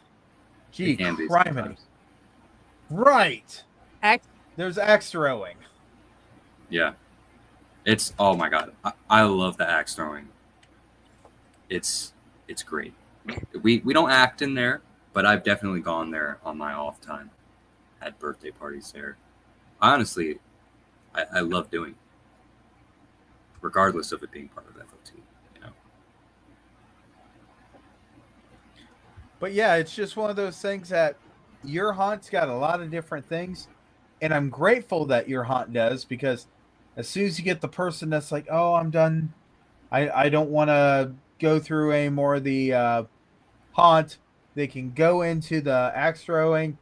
Gee, criminy. Right. There's axe throwing. Yeah. It's, oh my God. I love the axe throwing. It's great. We don't act in there, but I've definitely gone there on my off time. Had birthday parties there. Honestly, I love doing it. Regardless of it being part of FOT, you know. But yeah, it's just one of those things that your haunt's got a lot of different things, and I'm grateful that your haunt does, because as soon as you get the person that's like, oh, I'm done, I don't want to go through any more of the haunt, they can go into the axe throwing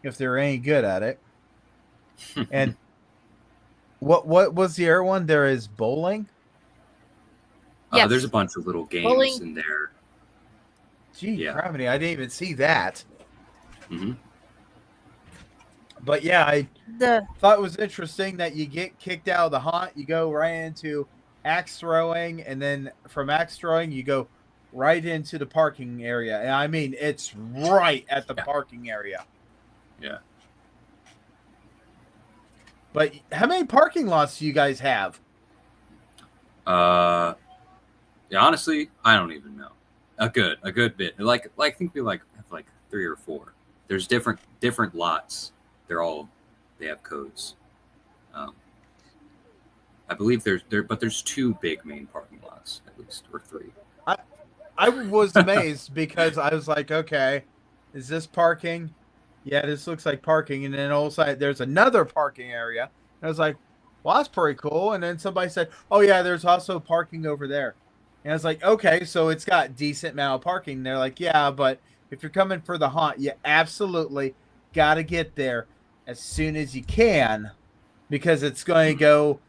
if they're any good at it. And what was the other one? There is bowling. Yes. There's a bunch of little games in there. Gee, criminy, I didn't even see that. Mm-hmm. But yeah, I thought it was interesting that you get kicked out of the haunt, you go right into axe throwing, and then from axe throwing, you go right into the parking area. And I mean, it's right at the parking area. Yeah. But how many parking lots do you guys have? Yeah, honestly, I don't even know. A good bit. Like I think we have 3 or 4. There's different lots. They have codes. I believe there's 2 big main parking lots, at least, or 3. I was amazed because I was like, okay, is this parking? Yeah, this looks like parking. And then all of a sudden there's another parking area. And I was like, well, that's pretty cool. And then somebody said, oh yeah, there's also parking over there. And I was like, okay, so it's got decent amount of parking. And they're like, yeah, but if you're coming for the haunt, you absolutely got to get there as soon as you can, because it's going to go.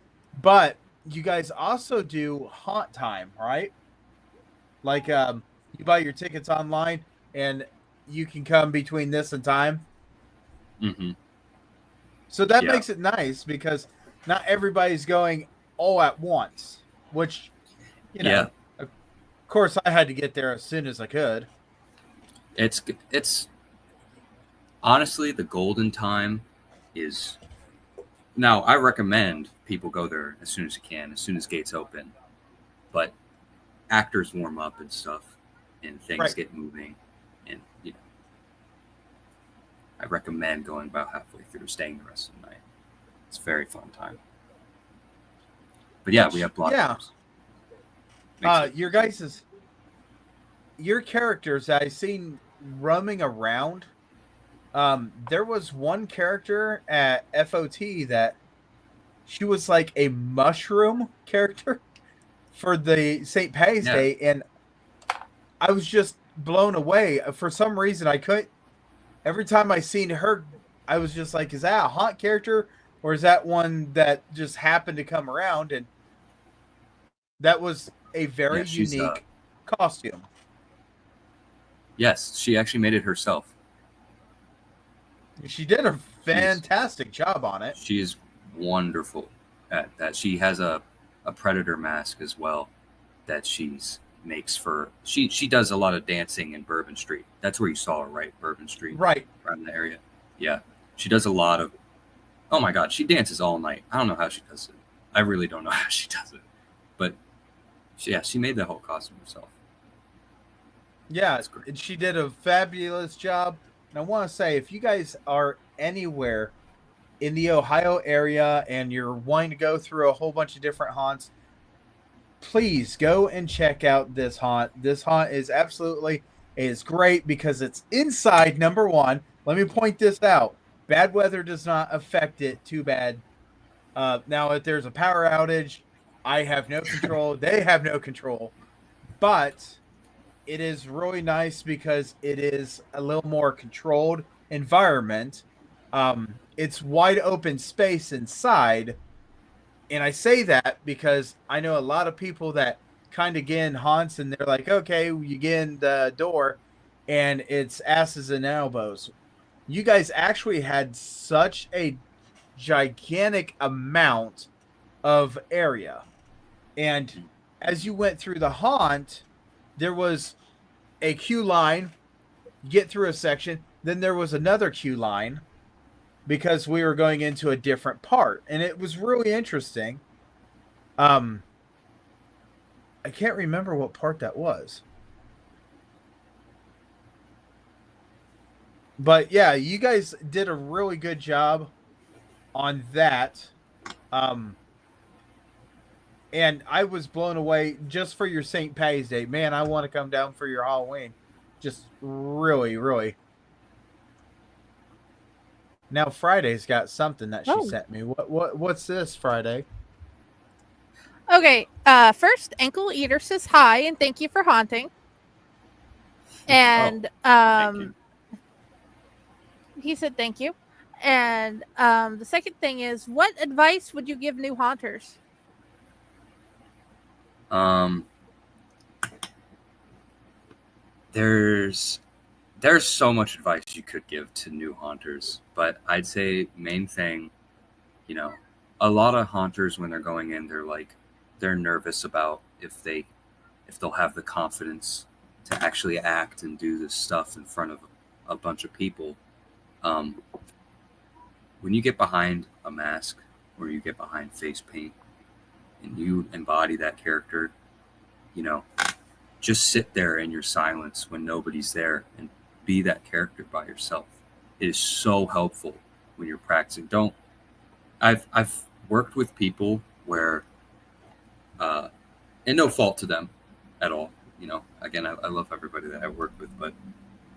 But you guys also do haunt time, right? Like you buy your tickets online and you can come between this and time. Mm-hmm. So that makes it nice, because not everybody's going all at once, which, you know, of course I had to get there as soon as I could. It's honestly, the golden time is now. I recommend people go there as soon as you can, as soon as gates open, but actors warm up and stuff, and things Right. get moving, and I recommend going about halfway through, staying the rest of the night. It's a very fun time. But yeah, we have block groups. Your characters I've seen roaming around. There was one character at FOT that she was like a mushroom character for the St. Patty's Day, and I was just blown away. For some reason, I couldn't. Every time I seen her, I was just like, "Is that a haunt character, or is that one that just happened to come around?" And that was a very unique costume. Yes, she actually made it herself. She did a fantastic job on it. She is wonderful at that. She has a predator mask as well that makes for. She does a lot of dancing in Bourbon Street. That's where you saw her, right? Bourbon Street, right around the area. Yeah, she does a lot of. Oh my God, she dances all night. I don't know how she does it. I really don't know how she does it, but she made the whole costume herself. Yeah, and she did a fabulous job. And I want to say, if you guys are anywhere in the Ohio area and you're wanting to go through a whole bunch of different haunts, please go and check out this haunt. This haunt is great because it's inside, number one. Let me point this out. Bad weather does not affect it too bad. Now, if there's a power outage, I have no control. They have no control. But it is really nice because it is a little more controlled environment. It's wide open space inside. And I say that because I know a lot of people that kind of get in haunts and they're like, okay, you get in the door and it's asses and elbows. You guys actually had such a gigantic amount of area. And as you went through the haunt, there was a queue line, get through a section, then there was another queue line because we were going into a different part. And it was really interesting. I can't remember what part that was. But yeah, you guys did a really good job on that. And I was blown away just for your St. Patty's Day. Man, I want to come down for your Halloween. Just really, really. Now Friday's got something that she sent me. What's this, Friday? Okay. First, Engel Eater says hi and thank you for haunting. And thank you. He said thank you. And the second thing is, what advice would you give new haunters? There's so much advice you could give to new haunters, but I'd say main thing, a lot of haunters when they're going in, they're nervous about if they'll have the confidence to actually act and do this stuff in front of a bunch of people. When you get behind a mask or you get behind face paint and you embody that character, just sit there in your silence when nobody's there and be that character by yourself. It is so helpful when you're practicing. I've worked with people where, and no fault to them at all. Again, I love everybody that I work with, but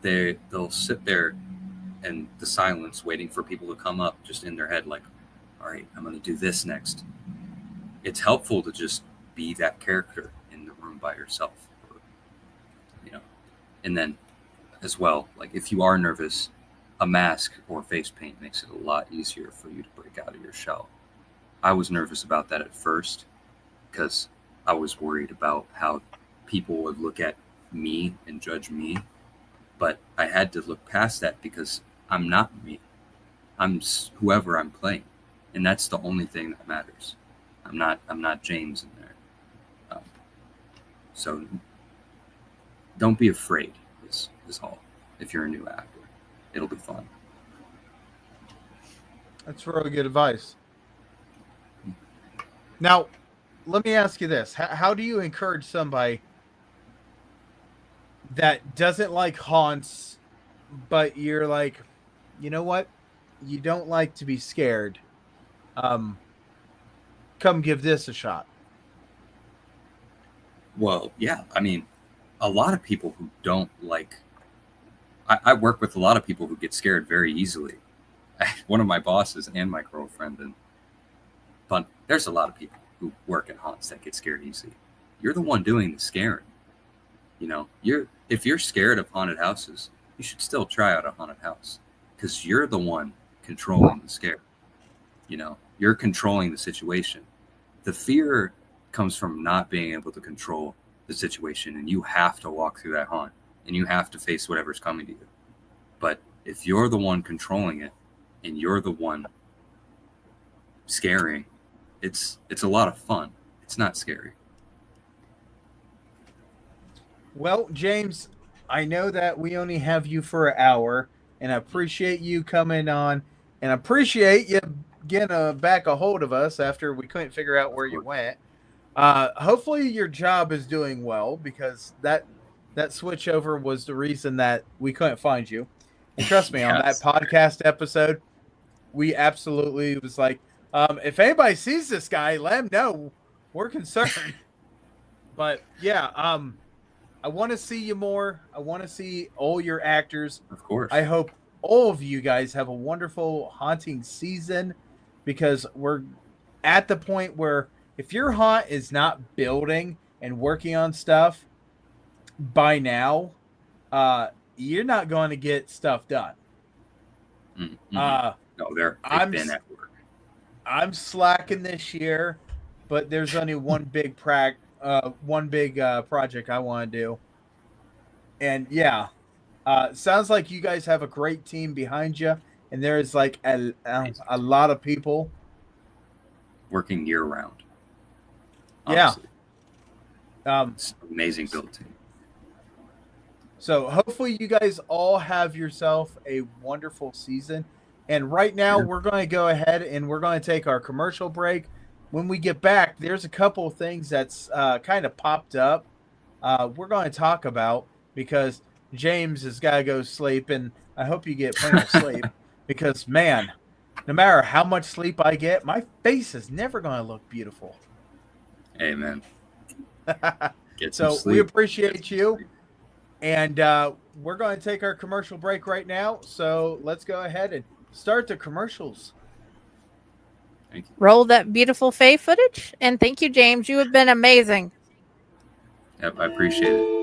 they'll sit there in the silence waiting for people to come up just in their head like, all right, I'm going to do this next. It's helpful to just be that character in the room by yourself, and then as well, like if you are nervous, a mask or face paint makes it a lot easier for you to break out of your shell. I was nervous about that at first because I was worried about how people would look at me and judge me, but I had to look past that because I'm not me. I'm whoever I'm playing, and that's the only thing that matters. I'm not James in there. So don't be afraid is all. If you're a new actor, it'll be fun. That's really good advice. Now, let me ask you this. How do you encourage somebody that doesn't like haunts, but you're like, you know what? You don't like to be scared. Come give this a shot. Well, yeah. I mean, a lot of people who don't like. I work with a lot of people who get scared very easily. One of my bosses and my girlfriend, but there's a lot of people who work at haunts that get scared easily. You're the one doing the scaring. You know, if you're scared of haunted houses, you should still try out a haunted house because you're the one controlling the scare. You know, you're controlling the situation. The fear comes from not being able to control the situation, and you have to walk through that haunt and you have to face whatever's coming to you. But if you're the one controlling it and you're the one scaring, it's a lot of fun. It's not scary. Well, James, I know that we only have you for an hour, and I appreciate you coming on, and I appreciate you getting back a hold of us after we couldn't figure out where you went. Hopefully your job is doing well, because that switch over was the reason that we couldn't find you. And trust me, on that podcast episode, we absolutely was like, if anybody sees this guy, let him know. We're concerned. But yeah, I want to see you more. I want to see all your actors. Of course. I hope all of you guys have a wonderful haunting season, because we're at the point where if your haunt is not building and working on stuff by now, you're not going to get stuff done. Mm-hmm. No, they've been at work. I'm slacking this year, but there's only one big project I want to do. And yeah, sounds like you guys have a great team behind you, and there is like a lot of people working year round. Honestly. Yeah. It's an amazing build team. So hopefully you guys all have yourself a wonderful season. And right now we're going to go ahead and we're going to take our commercial break. When we get back, there's a couple of things that's kind of popped up. We're going to talk about, because James has got to go sleep, and I hope you get plenty of sleep, because man, no matter how much sleep I get, my face is never going to look beautiful. Amen. Get so some sleep. We appreciate you. And we're going to take our commercial break right now. So let's go ahead and start the commercials. Thank you. Roll that beautiful Faye footage. And thank you, James. You have been amazing. Yep, I appreciate it.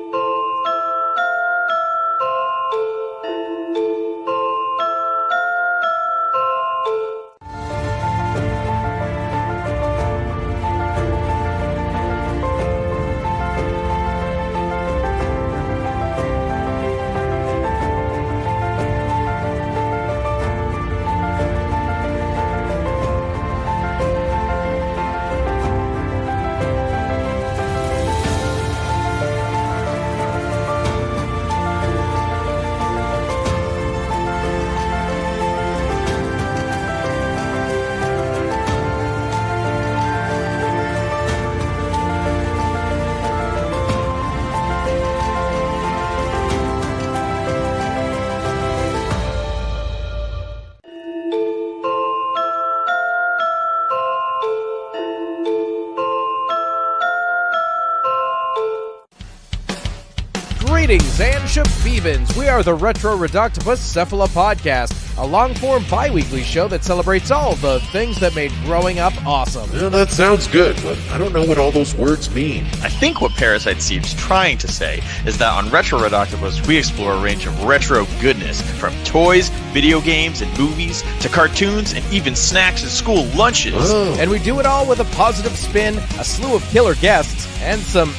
Greetings and shabibans. We are the Retro Reductibus Cephala Podcast, a long-form bi-weekly show that celebrates all the things that made growing up awesome. Well, that sounds good, but I don't know what all those words mean. I think what Parasite Steve's trying to say is that on Retro Reductibus, we explore a range of retro goodness, from toys, video games, and movies, to cartoons, and even snacks and school lunches. Oh. And we do it all with a positive spin, a slew of killer guests, and some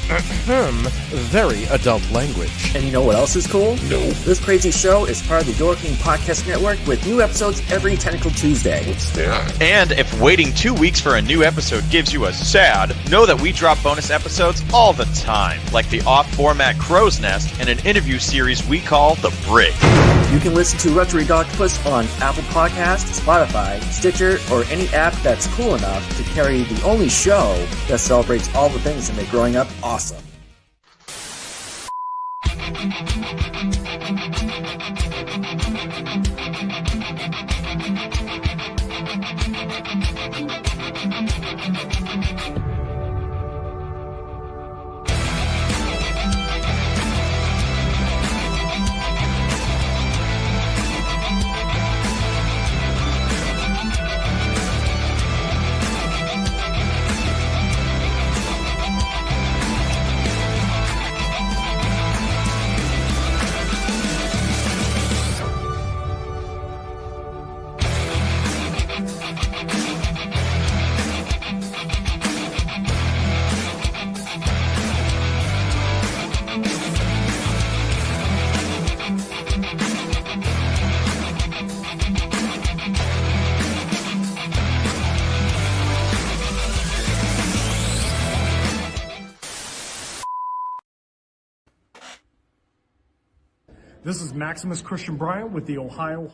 very adult language. And you know what else is cool? No. This crazy show is part of the Door King Podcast Network with new episodes every Tentacle Tuesday. What's that? And if waiting 2 weeks for a new episode gives you a sad, know that we drop bonus episodes all the time, like the off-format Crow's Nest and an interview series we call The Brig. You can listen to Retro Reductibus on Apple Podcasts, Spotify, Stitcher, or any app that's cool enough to carry the only show that celebrates all the things that make growing up awesome. This is Maximus Christian Bryant with the Ohio.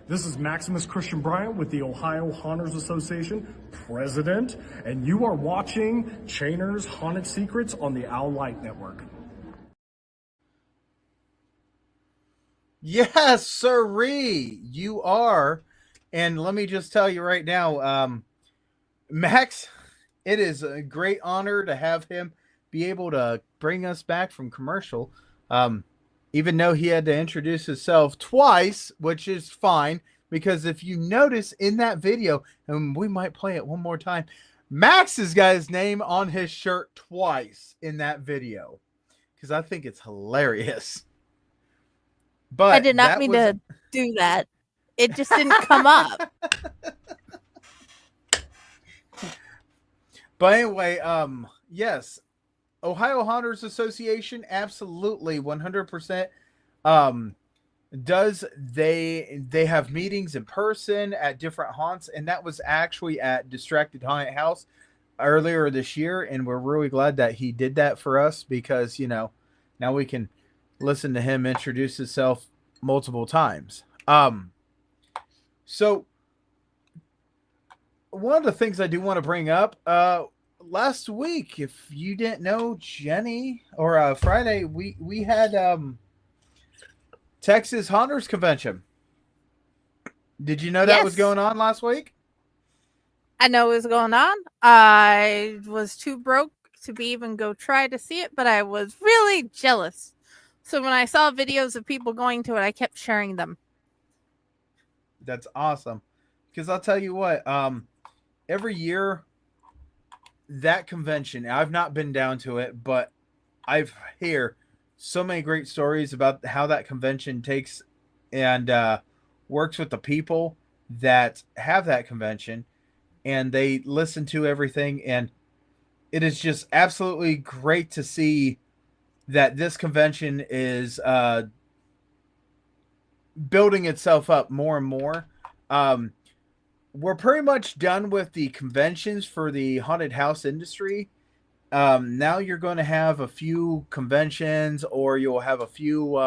This is Maximus Christian Bryant with the Ohio Haunters Association, President, and you are watching Chainer's Haunted Secrets on the Owl Light Network. Yes, sirree, you are. And let me just tell you right now, Max, it is a great honor to have him be able to bring us back from commercial. Even though he had to introduce himself twice, which is fine, because if you notice in that video, and we might play it one more time, Max has got his name on his shirt twice in that video, because I think it's hilarious. But I did not mean to do that. It just didn't come up. But anyway, yes. Ohio Haunters Association, absolutely 100%. Does they have meetings in person at different haunts, and that was actually at Distracted Haunted House earlier this year, and we're really glad that he did that for us, because now we can listen to him introduce himself multiple times. So one of the things I do want to bring up, last week, if you didn't know, Jenny, or Friday, we had Texas Haunters Convention. Did you know that was going on last week? I know it was going on. I was too broke to even go try to see it, but I was really jealous. So when I saw videos of people going to it, I kept sharing them. That's awesome. Because I'll tell you what, every year, that convention, I've not been down to it, but I've heard so many great stories about how that convention takes and works with the people that have that convention, and they listen to everything, and it is just absolutely great to see that this convention is building itself up more and more. We're pretty much done with the conventions for the haunted house industry. Now you're going to have a few conventions, or you'll have a few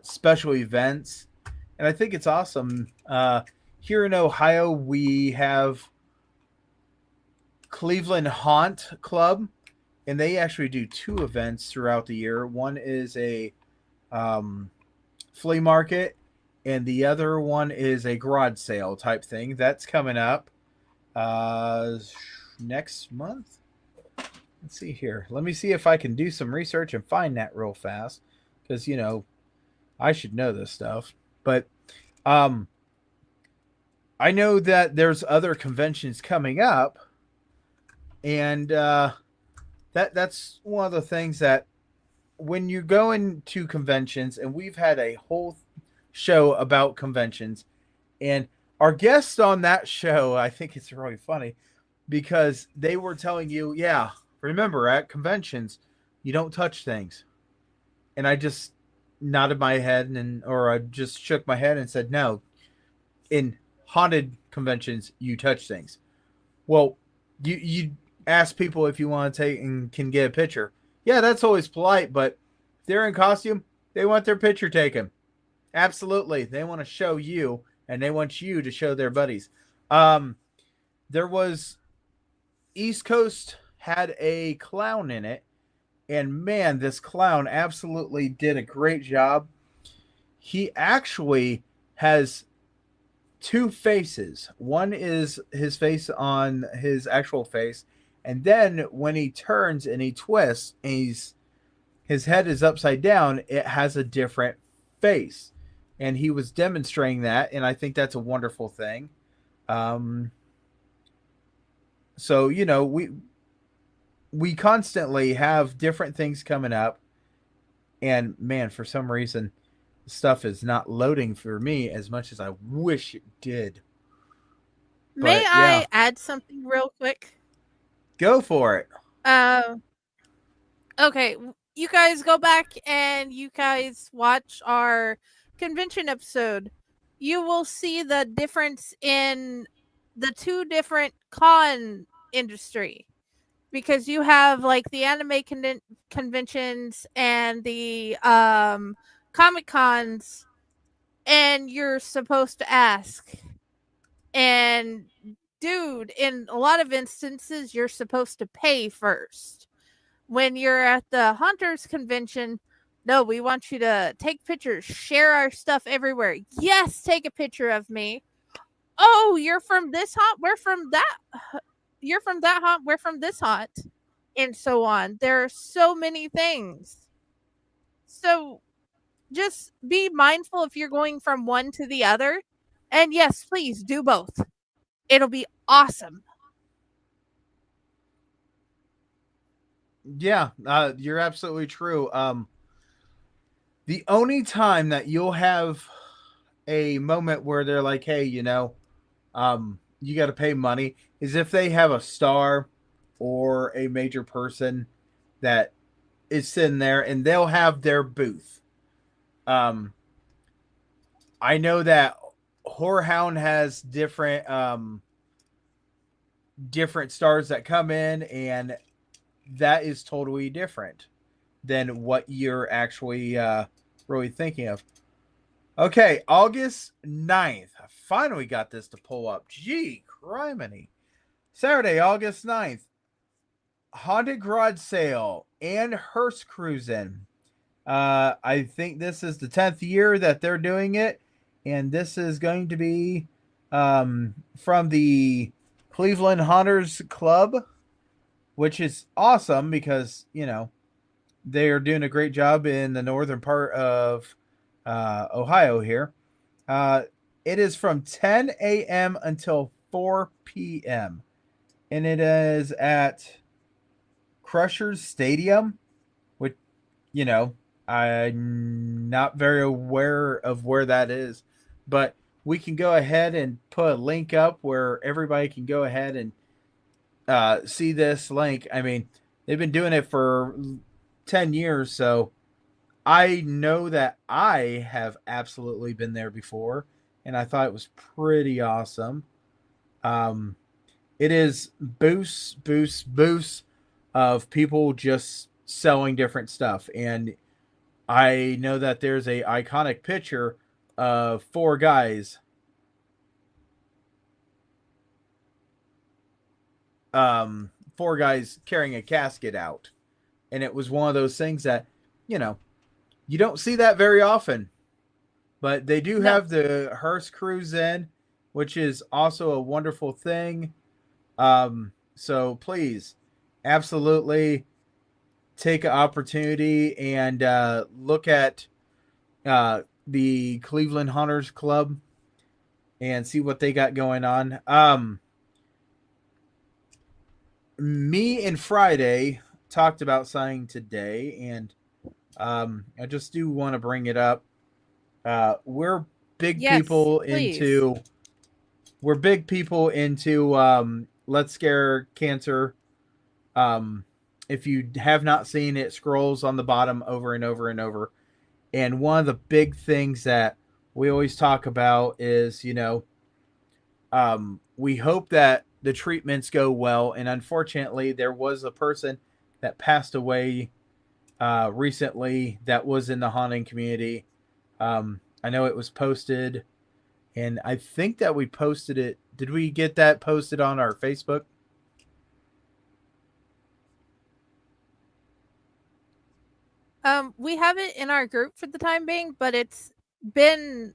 special events. And I think it's awesome. Here in Ohio, we have Cleveland Haunt Club, and they actually do 2 events throughout the year. One is a flea market, and the other one is a garage sale type thing. That's coming up next month. Let's see here. Let me see if I can do some research and find that real fast, because, I should know this stuff. But I know that there's other conventions coming up, and that's one of the things that when you go into conventions, and we've had a whole show about conventions, and our guests on that show, I think it's really funny, because they were telling you, remember at conventions you don't touch things, and I just nodded my head, or I just shook my head and said, no, in haunted conventions you touch things. Well, you ask people if you want to take and can get a picture. Yeah, that's always polite, but if they're in costume, they want their picture taken. Absolutely. They want to show you, and they want you to show their buddies. There was East Coast had a clown in it, and man, this clown absolutely did a great job. He actually has two faces. One is his face on his actual face, and then when he turns and he twists, and his head is upside down, it has a different face. And he was demonstrating that, and I think that's a wonderful thing. So we constantly have different things coming up, and man, for some reason, stuff is not loading for me as much as I wish it did. May But, I add something real quick? Go for it. Okay, you guys go back and you guys watch our convention episode. You will see the difference in the two different con industry, because you have like the anime conventions and the comic cons, and you're supposed to ask, and dude, in a lot of instances you're supposed to pay first. When you're at the hunters convention, no, we want you to take pictures, share our stuff everywhere. Yes, take a picture of me. Oh, you're from this haunt, we're from that. You're from that haunt, we're from this haunt, and so on. There are so many things. So just be mindful if you're going from one to the other. And yes, please do both. It'll be awesome. Yeah, you're absolutely true. The only time that you'll have a moment where they're like, hey, you got to pay money is if they have a star or a major person that is sitting there and they'll have their booth. I know that Whorehound has different stars that come in, and that is totally different than what you're actually really thinking of. Okay, August 9th. I finally got this to pull up. Gee, criminy. Saturday, August 9th. Haunted Garage Sale and Hearst Cruising. I think this is the 10th year that they're doing it, and this is going to be from the Cleveland Hunters Club, which is awesome because, they are doing a great job in the northern part of Ohio here. It is from 10 a.m. until 4 p.m. And it is at Crushers Stadium, which, I'm not very aware of where that is. But we can go ahead and put a link up where everybody can go ahead and see this link. I mean, they've been doing it for 10 years, so I know that I have absolutely been there before, and I thought it was pretty awesome. It is booths of people just selling different stuff, and I know that there's a iconic picture of four guys carrying a casket out. And it was one of those things that, you don't see that very often. But they do have the Hearst Cruise in, which is also a wonderful thing. So please, absolutely take an opportunity and look at the Cleveland Hunters Club and see what they got going on. Me and Friday talked about something today, and I just do want to bring it up. We're big people into Let's Scare Cancer. If you have not seen it, scrolls on the bottom over and over and over. And one of the big things that we always talk about is, we hope that the treatments go well. And unfortunately, there was a person that passed away recently that was in the haunting community. I know it was posted, and I think that we posted it. Did we get that posted on our Facebook? We have it in our group for the time being, but it's been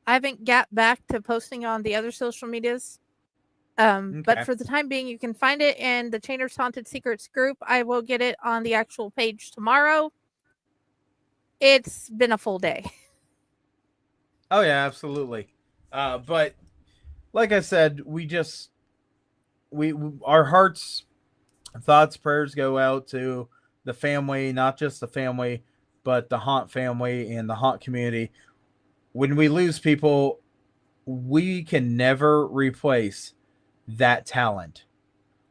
I haven't got back to posting on the other social medias. Okay. But for the time being, you can find it in the Chainer's Haunted Secrets group. I will get it on the actual page tomorrow. It's been a full day. Oh yeah, absolutely. But like I said, we our hearts, thoughts, prayers go out to the family, not just the family, but the haunt family and the haunt community. When we lose people, we can never replace that talent.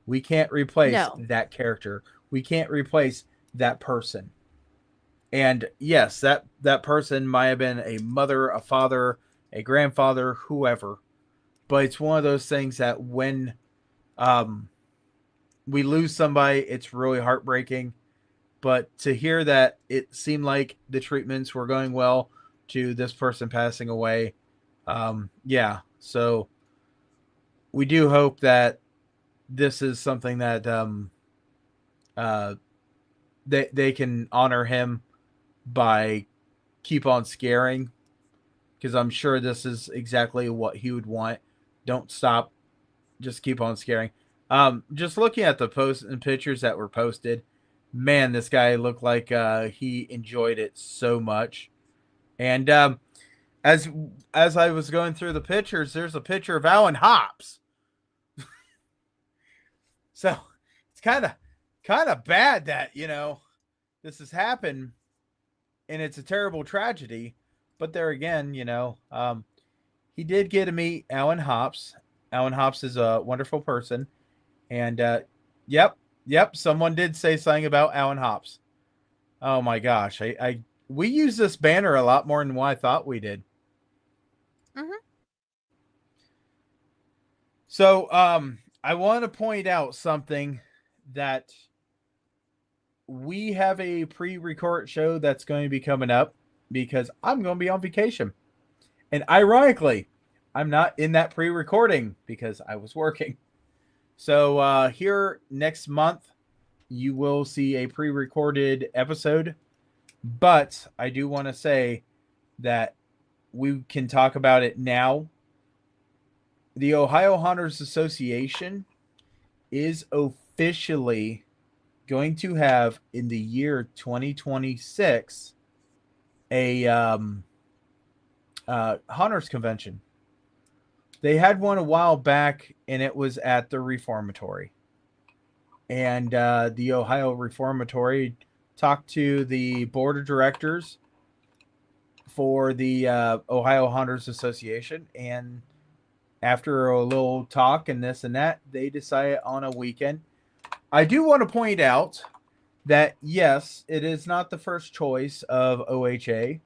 We can't replace that character. We can't replace that person. And yes, that person might have been a mother, a father, a grandfather, whoever. But it's one of those things that when we lose somebody, it's really heartbreaking. But to hear that it seemed like the treatments were going well to this person passing away, yeah. So we do hope that this is something that they can honor him by keep on scaring, because I'm sure this is exactly what he would want. Don't stop, just keep on scaring. Just looking at the posts and pictures that were posted, man, this guy looked like he enjoyed it so much. And as I was going through the pictures, there's a picture of Alan Hops. So it's kind of bad that, this has happened, and it's a terrible tragedy. But there again, he did get to meet Alan Hops. Alan Hops is a wonderful person. And yep, someone did say something about Alan Hops. Oh my gosh, we use this banner a lot more than what I thought we did. Mm-hmm. So I want to point out something that we have a pre-record show that's going to be coming up, because I'm going to be on vacation. And ironically, I'm not in that pre-recording because I was working. So here next month, you will see a pre-recorded episode. But I do want to say that we can talk about it now. The Ohio Haunters Association is officially going to have, in the year 2026, a Haunters convention. They had one a while back, and it was at the Reformatory. And the Ohio Reformatory talked to the board of directors for the Ohio Haunters Association, and after a little talk and this and that, they decided on a weekend. I do want to point out that, yes, it is not the first choice of OHA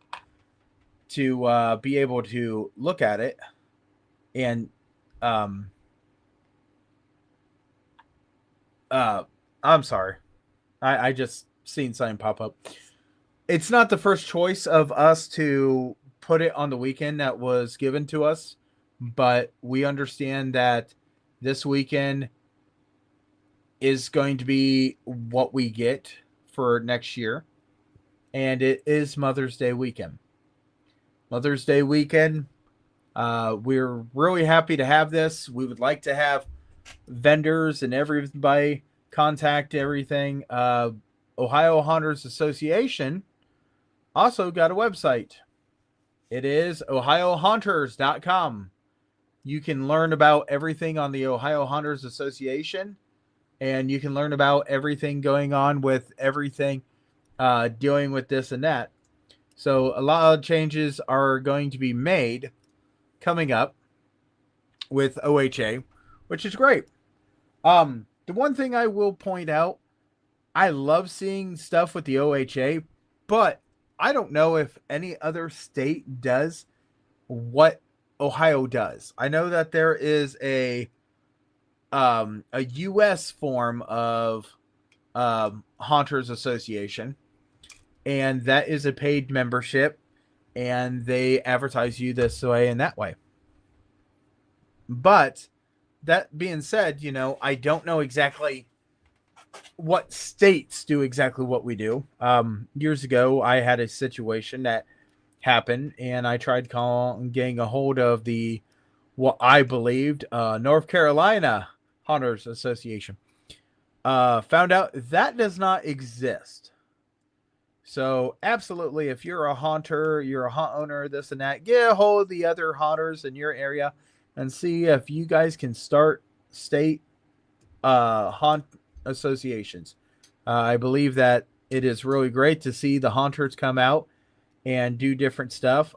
to be able to look at it. And I'm sorry. I just seen something pop up. It's not the first choice of us to put it on the weekend that was given to us, but we understand that this weekend is going to be what we get for next year. And it is Mother's Day weekend. Mother's Day weekend. We're really happy to have this. We would like to have vendors and everybody contact everything. Ohio Haunters Association also got a website. It is ohiohaunters.com. You can learn about everything on the Ohio Haunters Association, and you can learn about everything going on with everything dealing with this and that. So a lot of changes are going to be made coming up with OHA, which is great. The one thing I will point out, I love seeing stuff with the OHA, but I don't know if any other state does what Ohio does. I know that there is a U.S. form of Haunters Association, and that is a paid membership, and they advertise you this way and that way. But that being said, I don't know exactly what states do exactly what we do. Years ago, I had a situation that happened, and I tried getting a hold of the what I believed North Carolina Hunters Association. Found out that does not exist. So absolutely, if you're a hunter, you're a hunt owner, this and that, get a hold of the other hunters in your area and see if you guys can start state hunt associations. I believe that it is really great to see the hunters come out and do different stuff.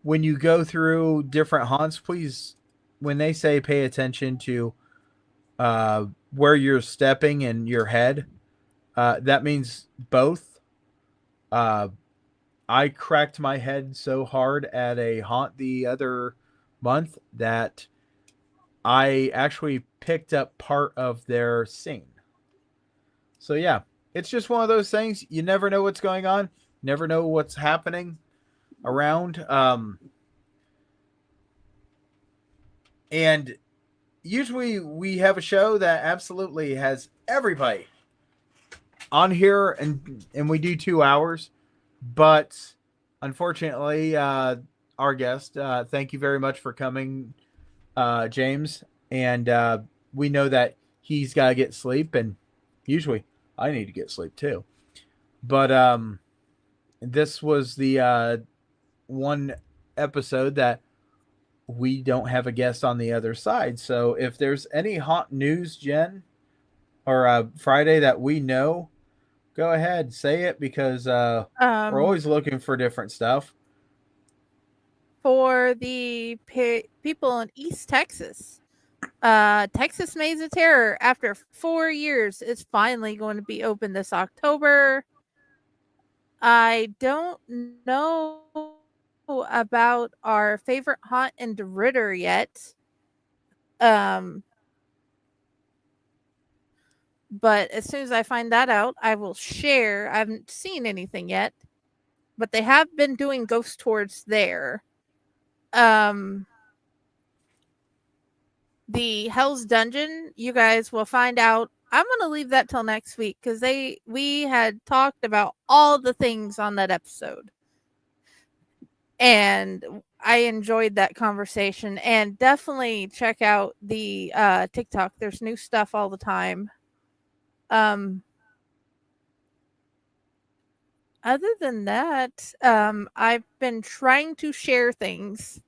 When you go through different hunts, please, when they say pay attention to where you're stepping and your head, that means both. I cracked my head so hard at a haunt the other month that I actually picked up part of their scene. So yeah, it's just one of those things. You never know what's going on. Never know what's happening around. And usually we have a show that absolutely has everybody on here, and we do 2 hours. But unfortunately, our guest, thank you very much for coming, James. And we know that he's got to get sleep, and usually I need to get sleep too. But this was the one episode that we don't have a guest on the other side. So if there's any haunt news, Jen, or Friday that we know, go ahead, say it, because we're always looking for different stuff. For the people in East Texas, Texas Maze of Terror, after 4 years, is finally going to be open this October. I don't know about our favorite haunt in DeRidder yet. But as soon as I find that out, I will share. I haven't seen anything yet, but they have been doing ghost tours there. The Hell's Dungeon, you guys will find out. I'm going to leave that till next week because we had talked about all the things on that episode. And I enjoyed that conversation. And definitely check out the TikTok. There's new stuff all the time. Other than that, I've been trying to share things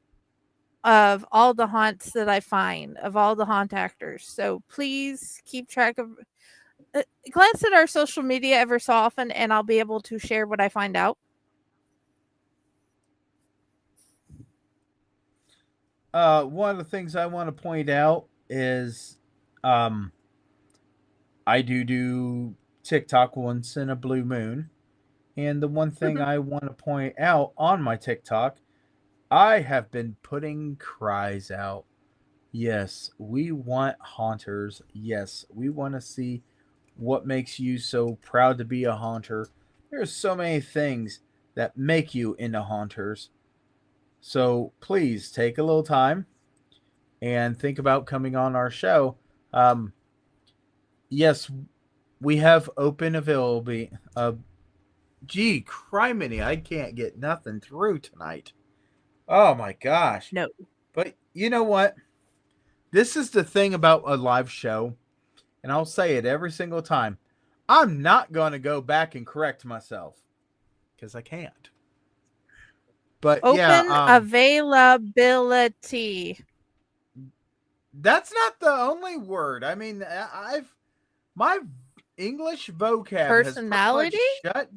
of all the haunts that I find, of all the haunt actors. So please keep track of, glance at our social media ever so often, and I'll be able to share what I find out. One of the things I want to point out is, I do TikTok once in a blue moon. And the one thing I want to point out on my TikTok, I have been putting cries out. Yes, we want haunters. Yes, we want to see what makes you so proud to be a haunter. There's so many things that make you into haunters. So please take a little time and think about coming on our show. Yes, we have open availability. Gee, criminy, I can't get nothing through tonight. Oh my gosh. No. But you know what? This is the thing about a live show, and I'll say it every single time. I'm not going to go back and correct myself because I can't. But open availability. That's not the only word. I mean, my English vocab personality has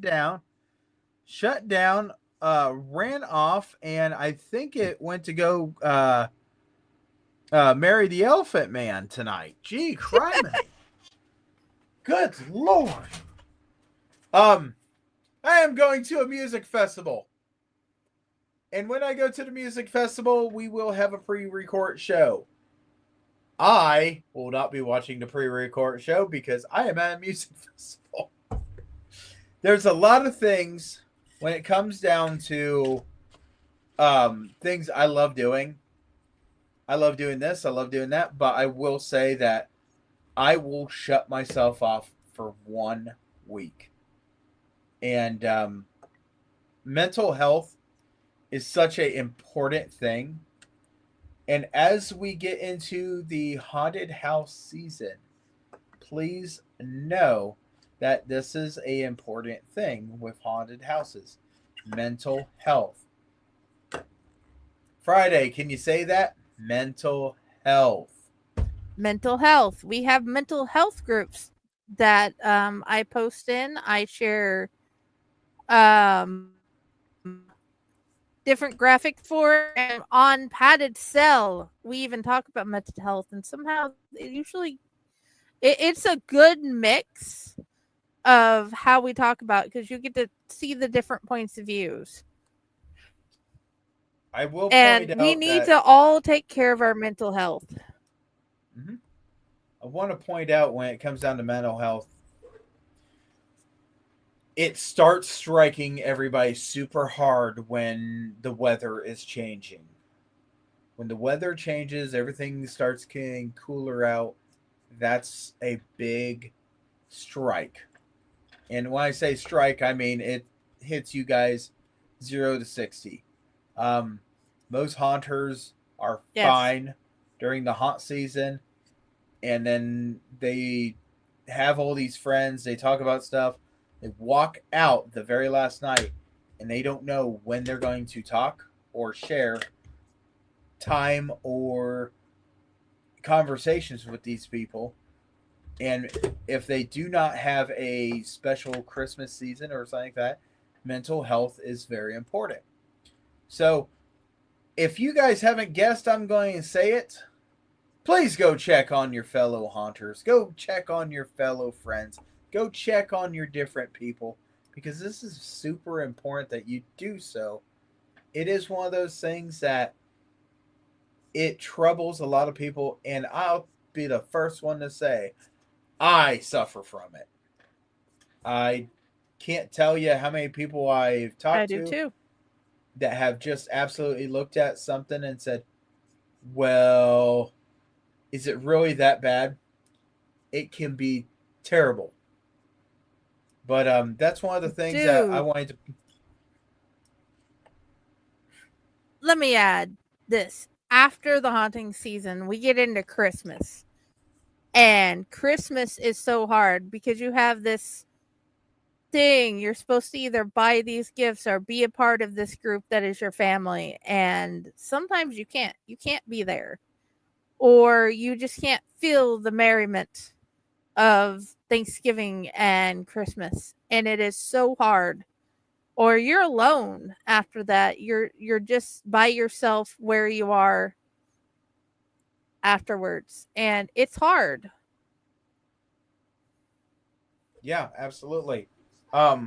shut down, ran off, and I think it went to go marry the Elephant Man tonight. Gee, crime. Good Lord. I am going to a music festival. And when I go to the music festival, we will have a pre-record show. I will not be watching the pre-record show because I am at a music festival. There's a lot of things when it comes down to things I love doing. I love doing this. I love doing that. But I will say that I will shut myself off for 1 week. And mental health is such an important thing. And as we get into the haunted house season, please know that this is an important thing with haunted houses. Mental health. Friday, can you say that? Mental health. Mental health. We have mental health groups that I post in. I share different graphics for, and on Padded Cell we even talk about mental health, and somehow it's a good mix of how we talk about it, because you get to see the different points of views. I will and point we out need that to all take care of our mental health. I want to point out when it comes down to mental health, it starts striking everybody super hard when the weather is changing. When the weather changes, everything starts getting cooler out. That's a big strike. And when I say strike, I mean it hits you guys 0 to 60. Most haunters are fine during the haunt season, and then they have all these friends. They talk about stuff. They walk out the very last night, and they don't know when they're going to talk or share time or conversations with these people. And if they do not have a special Christmas season or something like that, mental health is very important. So if you guys haven't guessed, I'm going to say it. Please go check on your fellow haunters. Go check on your fellow friends. Go check on your different people, because this is super important that you do so. It is one of those things that it troubles a lot of people, and I'll be the first one to say I suffer from it. I can't tell you how many people I've talked to too, that have just absolutely looked at something and said, well, is it really that bad? It can be terrible. But that's one of the things that I wanted to. Let me add this. After the haunting season, we get into Christmas. And Christmas is so hard because you have this thing. You're supposed to either buy these gifts or be a part of this group that is your family. And sometimes you can't. You can't be there. Or you just can't feel the merriment of Thanksgiving and Christmas. And it is so hard. Or you're alone after that. You're just by yourself where you are afterwards. And it's hard. Yeah, absolutely. I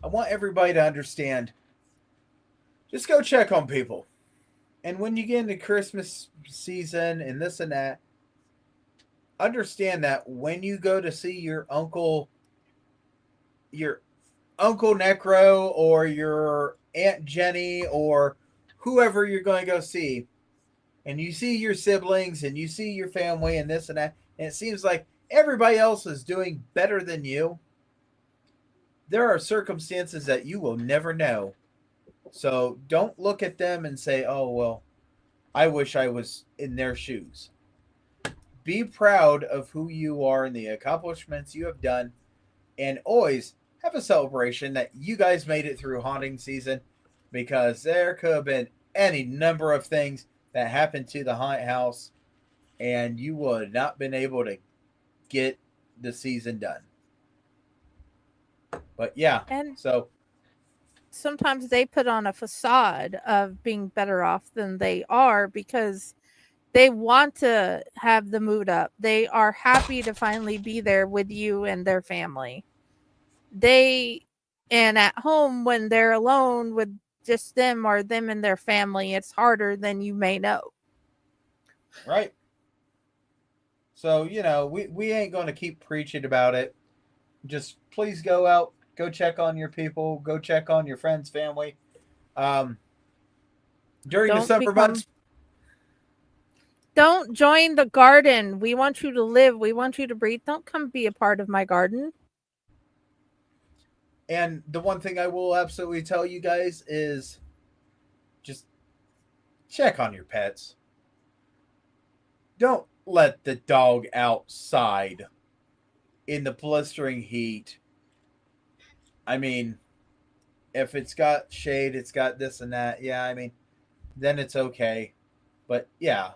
want everybody to understand, just go check on people. And when you get into Christmas season and this and that, understand that when you go to see your Uncle Necro or your Aunt Jenny or whoever you're going to go see, and you see your siblings and you see your family and this and that, and it seems like everybody else is doing better than you, there are circumstances that you will never know. So don't look at them and say, oh, well, I wish I was in their shoes. Be proud of who you are and the accomplishments you have done, and always have a celebration that you guys made it through haunting season, because there could have been any number of things that happened to the haunted house and you would have not been able to get the season done. But yeah, and so sometimes they put on a facade of being better off than they are because they want to have the mood up. They are happy to finally be there with you and their family. And at home, when they're alone with just them or them and their family, it's harder than you may know. Right. So, we ain't going to keep preaching about it. Just please go out, go check on your people, go check on your friends, family. During the summer months. Don't join the garden. We want you to live. We want you to breathe. Don't come be a part of my garden. And the one thing I will absolutely tell you guys is just check on your pets. Don't let the dog outside in the blistering heat. I mean, if it's got shade, it's got this and that. Yeah, I mean, then it's okay. But yeah,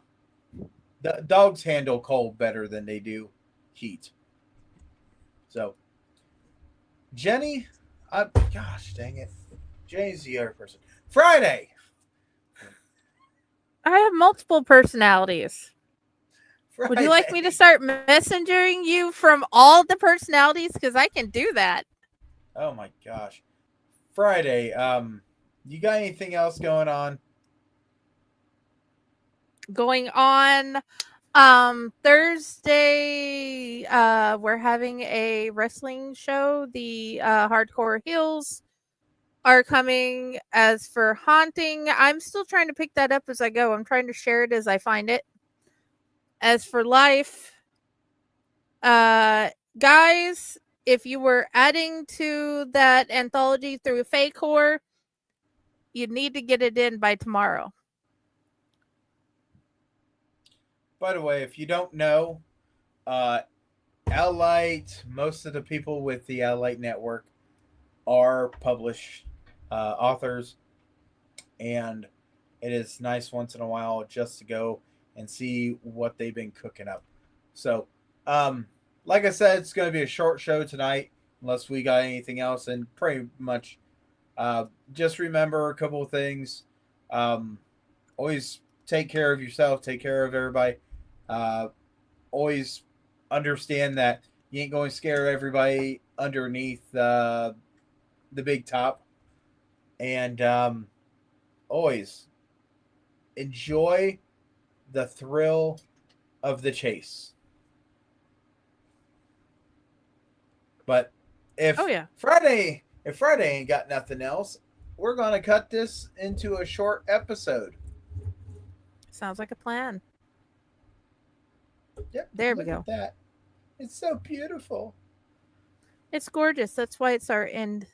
the dogs handle cold better than they do heat. So, Jenny, gosh dang it. Jenny's the other person. Friday. I have multiple personalities. Friday. Would you like me to start messengering you from all the personalities? Because I can do that. Oh my gosh. Friday, you got anything else going on? Thursday, we're having a wrestling show. The Hardcore Heels are coming. As for Haunting, I'm still trying to pick that up as I go. I'm trying to share it as I find it. As for Life, guys, if you were adding to that anthology through Fakehor, you need to get it in by tomorrow. By the way, if you don't know, Allight, most of the people with the Allight network are published authors, and it is nice once in a while just to go and see what they've been cooking up. So, like I said, it's going to be a short show tonight, unless we got anything else, and pretty much just remember a couple of things. Always take care of yourself, take care of everybody. Always understand that you ain't going to scare everybody underneath the big top. And always enjoy the thrill of the chase. But if Friday ain't got nothing else, we're going to cut this into a short episode. Sounds like a plan. Yep. There we go. That. It's so beautiful. It's gorgeous. That's why it's our end